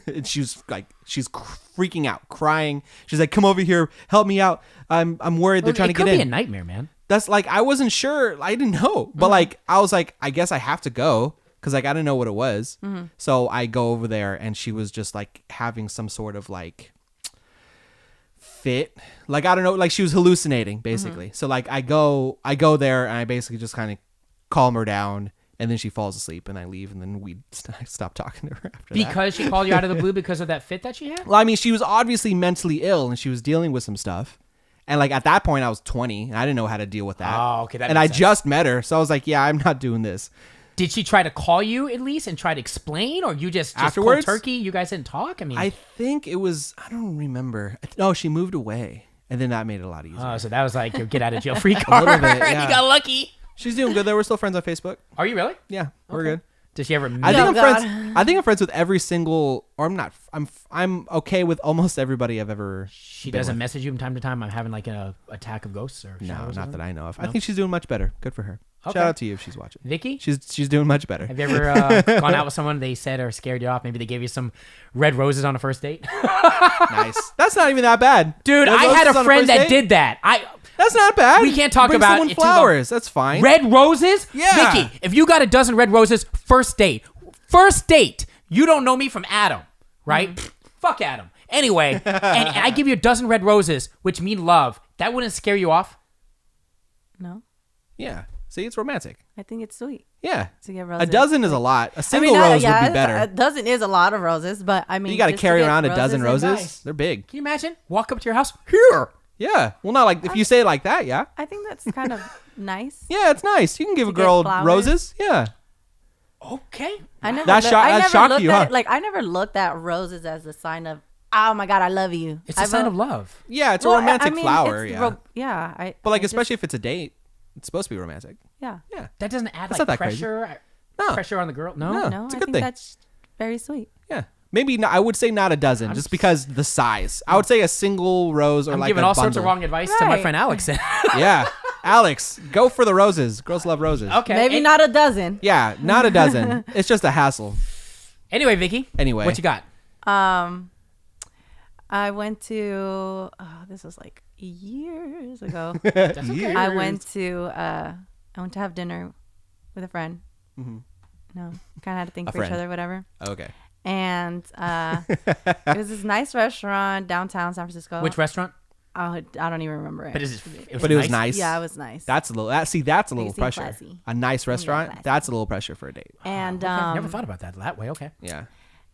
And she was like, she's freaking out, crying. She's like, come over here. Help me out. I'm worried they're trying to get It could be in. a nightmare, man. That's like, I wasn't sure. I didn't know. But like, I was like, I guess I have to go. Because like, I didn't know what it was. So I go over there and she was just like having some sort of like fit. Like, I don't know. Like she was hallucinating basically. So like I go there and I basically just kind of calm her down. And then she falls asleep and I leave. And then we stop talking to her after that. Because she called you out of the blue because of that fit that she had? Well, I mean, she was obviously mentally ill and she was dealing with some stuff. And like at that point I was 20 and I didn't know how to deal with that. Oh, okay, that And I makes sense. just met her. So I was like, yeah, I'm not doing this. Did she try to call you at least and try to explain? Or you just Afterwards? cold turkey? You guys didn't talk? I mean, I think it was, I don't remember. No, she moved away. And then that made it a lot easier. oh, so that was like your get out of jail free card. little bit, yeah. You got lucky. She's doing good though. We're still friends on Facebook. Are you really? Yeah, we're good. Did she ever meet I think Oh, I'm God. friends. I think I'm friends with every single, or I'm not. I'm okay with almost everybody I've ever. She doesn't message you from time to time? I'm having like an attack of ghosts or No, shadows or not that something? I know of. No? I think she's doing much better. Good for her. Okay. Shout out to you if she's watching. Vicky? She's doing much better. Have you ever gone out with someone they said or scared you off? Maybe they gave you some red roses on a first date? Nice. That's not even that bad. Dude, Red I had roses on a friend first that date? did that. That's not bad. We can't talk Bring about someone it too long. flowers. That's fine. Red roses? Yeah. Vicky, if you got a dozen red roses, first date, you don't know me from Adam, right? Fuck Adam. Anyway, and I give you a dozen red roses, which mean love. That wouldn't scare you off? No. Yeah. See, it's romantic. I think it's sweet Yeah. to get roses. A dozen is a lot. A single rose would be better. A dozen is a lot of roses, but I mean, You got to just carry get around a dozen is roses. nice. They're big. Can you imagine? Walk up to your house. Here. Yeah. Well, not like if you say it like that. Yeah. I think that's kind of nice. Yeah, it's nice. You can give a To get girl flowers. roses. Yeah. Okay. I never. That shocked looked you, at, huh? Like I never looked at roses as a sign of, oh my god, I love you. It's a sign of love. Yeah, it's Well, a romantic I mean, flower. it's Yeah. Yeah. But like, I just- especially if it's a date, it's supposed to be romantic. yeah. Yeah. That doesn't add That's like not that crazy. pressure. No. Pressure on the girl. No. No. No, it's a I good think thing. that's very sweet. Yeah. Maybe not, I would say not a dozen, just because the size. I would say a single rose or I'm like giving a all sorts of bundle. wrong advice to my Right. friend Alex. Yeah. Alex, go for the roses. Girls love roses. Okay. Maybe not a dozen. Yeah, not a dozen. It's just a hassle. Anyway, Vicky. Anyway. What you got? I went to. Oh, this was like years ago. That's okay. I went to have dinner with a friend. Mm-hmm. No, kind of had to think A for friend. each other, whatever. Okay. And it was this nice restaurant downtown San Francisco. Which restaurant? I don't even remember it. But is it? But it was nice. Yeah, it was nice. That's a little. That's a little seem pressure. classy. A nice restaurant. classy. That's a little pressure for a date. And Okay, never thought about that way. Okay. Yeah.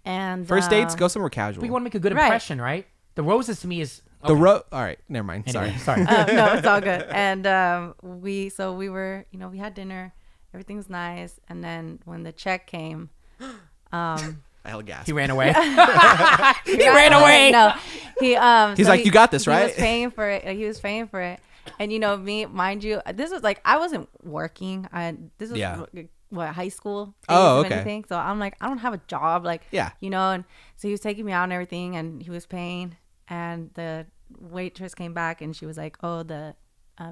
and First dates, go somewhere casual. We want to make a good Right. impression, right? The roses to me is The okay. All right. Never mind. Anyway, Sorry. sorry. no, it's all good. And we were, we had dinner, everything was nice, and then when the check came, I held gas. He ran away. He ran away. No, He's like, "You got this, right?" He was paying for it. He was paying for it, and me, mind you, this was like I wasn't working. This was Yeah. what, high school. Oh, days, if okay. anything. So I'm like, I don't have a job, like, Yeah. and so he was taking me out and everything, and he was paying, and the waitress came back and she was like, "Oh,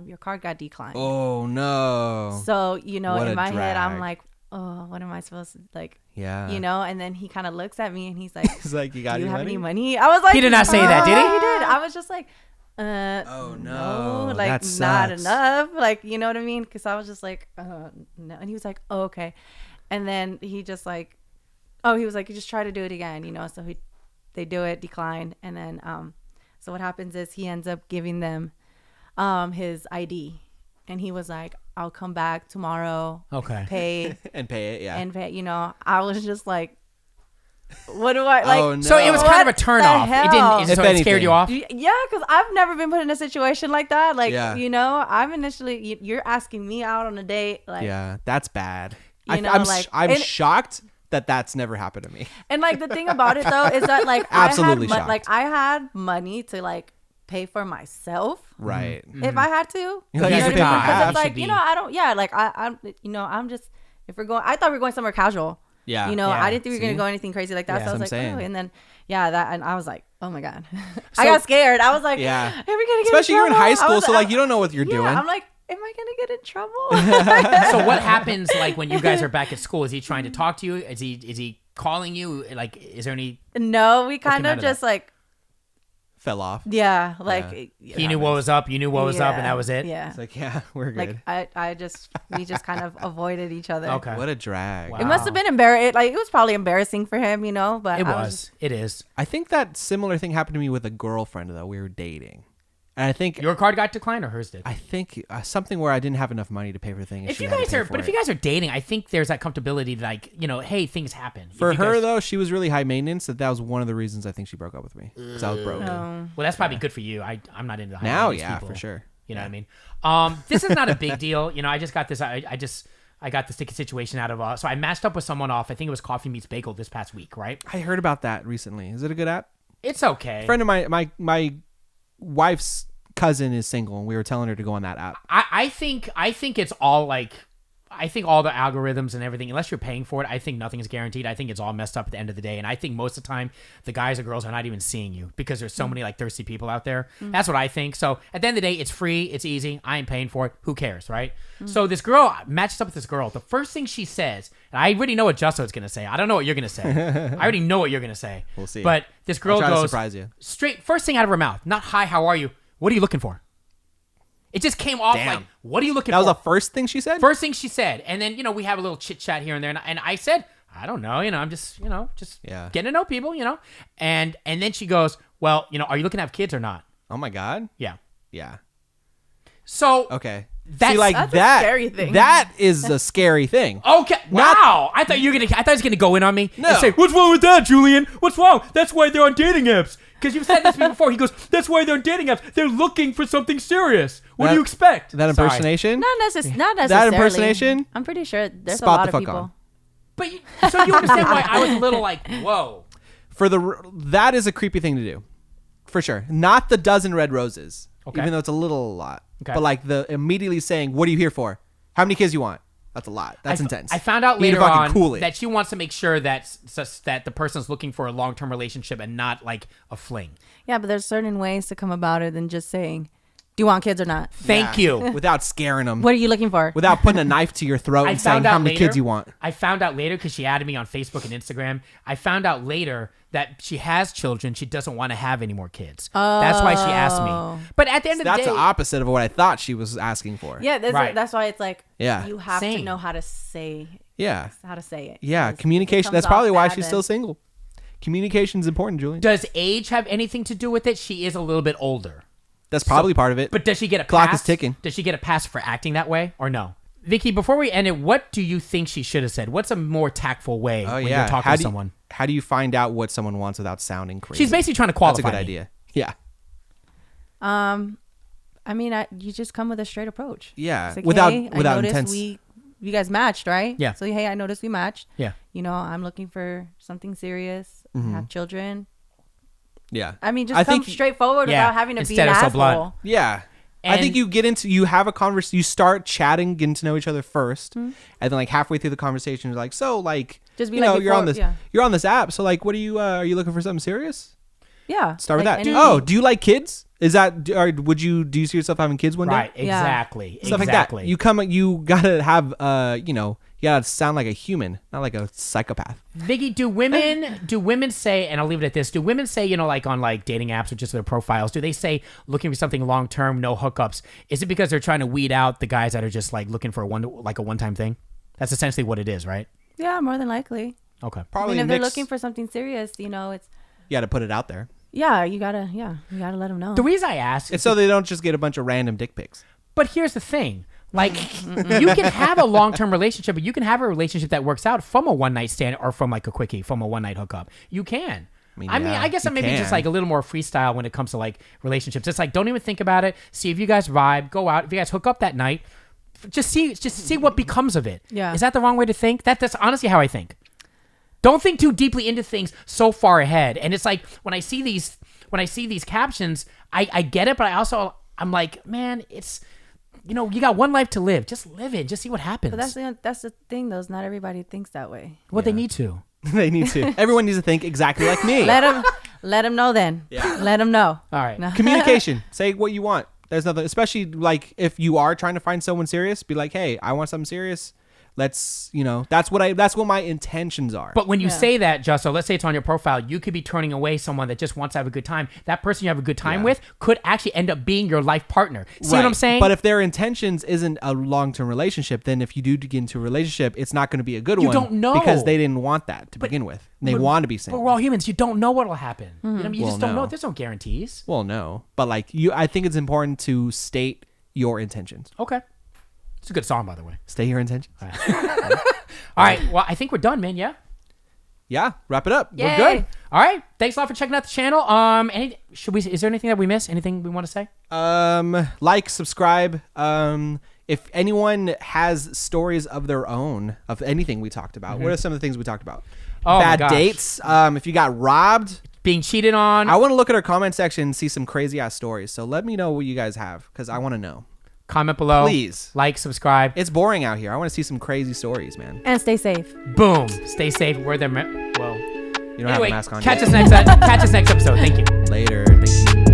your card got declined." Oh no. So What in a my head, I'm drag. like, oh, what am I supposed to like? Yeah. And then he kind of looks at me and he's like, He's like, "You got "Do you any have money?" any money?" I was like, He did not say that, did he? He did. I was just like, Oh no. like That not sucks. enough. Like, you know what I mean? Because I was just like, no. And he was like, oh, okay. And then he just like, he was like, you just try to do it again, So they do it, decline, and then so what happens is he ends up giving them his ID, and he was like, I'll come back tomorrow. Okay. Pay And pay it. Yeah. and pay. I was just like, what do I like? Oh, no. So it was kind of a What turn the off. It hell? didn't. If So it scared anything. you off. Yeah, because I've never been put in a situation like that. Like, Yeah. I'm initially, you're asking me out on a date. Like, Yeah. That's bad. You know, I'm like- I'm and- shocked that that's never happened to me. And like the thing about it though is that like Absolutely shocked. I had money to like pay for myself Right. if I had to. You're like, You know I what can I pay mean? for Because half. it's like, Should be. I don't. Yeah, like I'm. I'm just if we're going. I thought we were going somewhere casual. Yeah. Yeah. I didn't think we were See? gonna go anything crazy like that. Yeah, so I was that's like, what I'm saying. and then and I was like, oh my god, So- I got scared. I was like, Yeah. are we gonna get Especially in you're in trouble? high I school, was- so like you don't know what you're yeah, doing. I'm like, am I gonna get in trouble? So what happens like when you guys are back at school? Is he trying to talk to you? Is he calling you? Like, is there any? No, we kind came out of of just like, Fell off. yeah, like He knew what was up. You knew what was up, and that was it. Yeah, It's like, yeah, we're good. like we just kind of avoided each other. Okay. What a drag. Wow. It must have been embarrassing. Like it was probably embarrassing for him, but It I was. It is. I think that similar thing happened to me with a girlfriend though. We were dating, and I think Your card got declined, or hers did? something where I didn't have enough money to pay for the thing. And If she you had to guys pay are, for but if it. you guys are dating, I think there's that comfortability, like hey, things happen. If For you her guys- though, she was really high maintenance. That was one of the reasons I think she broke up with me. Because I was broke. well, well, that's probably good for you. I'm not into high Now, maintenance yeah, people. for sure. You know what I mean? This is not a big deal. I just got this. I got this sticky situation out of. So I matched up with someone off. I think it was Coffee Meets Bagel this past week, right? I heard about that recently. Is it a good app? It's okay. A friend of my wife's cousin is single, and we were telling her to go on that app. I think it's all like. I think all the algorithms and everything, unless you're paying for it, I think nothing is guaranteed. I think it's all messed up at the end of the day. And I think most of the time, the guys or girls are not even seeing you because there's so many like thirsty people out there. That's what I think. So at the end of the day, it's free. It's easy. I ain't paying for it. Who cares, right? So this girl matches up with this girl. The first thing she says, and I already know what Justo's going to say. I don't know what you're going to say. I already know what you're going to say. We'll see. But this girl I'll try to goes, surprise you. straight, first thing out of her mouth, not hi, how are you? What are you looking for? It just came off Damn. like, what are you looking That for? was the first thing she said. First thing she said, and then we have a little chit chat here and there, and I said, I don't know, I'm just Yeah. getting to know people, and then she goes, well, are you looking to have kids or not? Oh my god. Yeah. Yeah. So Okay. See, like That's a that. scary thing. That is a scary thing. Okay. Wow. I thought he was gonna go in on me No. and say, "What's wrong with that, Julian? What's wrong? That's why they're on dating apps." Because you've said this to me before. He goes, "That's why they're on dating apps. They're looking for something serious. What do you expect?" That Sorry. impersonation? Not necessarily. That impersonation? I'm pretty sure there's Spot a lot the of fuck people. on. But so you understand why I was a little like, "Whoa." That is a creepy thing to do, for sure. Not the dozen red roses, Okay. even though it's a little lot. Okay. But like the immediately saying, "What are you here for? How many kids you want?" That's a lot. That's intense. I found out You need to later fucking on cool it. that she wants to make sure that the person's looking for a long-term relationship and not like a fling. Yeah, but there's certain ways to come about it than just saying, "Do you want kids or not?" Thank Yeah. you. Without scaring them. What are you looking for? Without putting a knife to your throat and saying how many kids you want. I found out later because she added me on Facebook and Instagram. I found out later that she has children. She doesn't want to have any more kids. That's why she asked me. But at the end of the That's day, the opposite of what I thought she was asking for. Yeah, Right. that's why it's like, Yeah. you have to Same. know how to say Yeah. it. Yeah. 'Cause Communication. it That's comes probably off why bad she's then. still single. Communication's important, Julian. does age have anything to do with it? She is a little bit older. That's probably part of it. But does she get a Clock pass? is ticking. Does she get a pass for acting that way or no? Vicky, before we end it, what do you think she should have said? What's a more tactful way when you're talking to someone? How do you find out what someone wants without sounding crazy? She's basically trying to qualify. That's a good me. idea. Yeah. I mean, you just come with a straight approach. Yeah. It's like, Without hey, I without noticed intense. you guys matched, right? Yeah. So hey, I noticed we matched. Yeah. You know, I'm looking for something serious. Have children. Yeah. I mean, just I come think- straightforward Yeah, without having to be instead an of so asshole. blunt. Yeah. I think you have a conversation, you start chatting, getting to know each other first, and then like halfway through the conversation, you're like, so like, Just be you like know, before- you're on this app, so like, what are you looking for something serious? Yeah. Start with like that. anything. Oh, do you like kids? Is that, or do you see yourself having kids one day? Right, exactly. Stuff Exactly. like that. You gotta have, you gotta sound like a human, not like a psychopath. Vicky, do women say, and I'll leave it at this, do women say, you know, like on like dating apps or just their profiles, do they say looking for something long term, no hookups? Is it because they're trying to weed out the guys that are just like looking for a one time thing? That's essentially what it is, right? Yeah, more than likely. Okay. Probably I mean, if a they're mix. looking for something serious, you know, it's You gotta put it out there. you gotta let them know. The reason I ask It's is so they don't just get a bunch of random dick pics. but here's the thing. Like, you can have a long-term relationship, but you can have a relationship that works out from a one-night stand or from like a quickie, from a one-night hookup. You can. I guess I'm maybe just like a little more freestyle when it comes to like relationships. It's like, don't even think about it. See if you guys vibe. Go out. If you guys hook up that night, just see what becomes of it. Yeah. Is that the wrong way to think? That's honestly how I think. Don't think too deeply into things so far ahead. And it's like when I see these captions, I get it, but I'm like, man, it's, you know, you got one life to live. Just live it. Just see what happens. But that's the thing, though. Is not everybody thinks that way. Well, they need to. They need to. Everyone needs to think exactly like me. Let them know then. Yeah. Let them know. All right. No. Communication. Say what you want. There's nothing, especially like if you are trying to find someone serious, be like, hey, I want something serious. Let's, that's what my intentions are. But when you say that, Justo, let's say it's on your profile, you could be turning away someone that just wants to have a good time. That person you have a good time with could actually end up being your life partner. See what I'm saying? But if their intentions isn't a long-term relationship, then if you do get into a relationship, it's not going to be a good one. You don't know. Because they didn't want that to begin with. And they want to be But single. we're all humans. You don't know what will happen. You know, you Well, just don't no. know. There's no guarantees. Well, no. But like I think it's important to state your intentions. Okay. It's a good song, by the way. State your intentions. All right. Well, I think we're done, man. Yeah. Yeah. Wrap it up. Yay. We're good. All right. Thanks a lot for checking out the channel. Is there anything that we missed? Anything we want to say? Like, subscribe. If anyone has stories of their own of anything we talked about, what are some of the things we talked about? Oh, my Bad gosh. dates. If you got robbed, Being cheated on. I want to look at our comment section and see some crazy ass stories. So let me know what you guys have because I want to know. Comment below. Please. Like, subscribe. It's boring out here. I want to see some crazy stories, man. And stay safe. Boom. Stay safe. Wear them. Well. You don't have Anyway, a mask on. catch yet. us next episode. Thank you. Later. Thank you.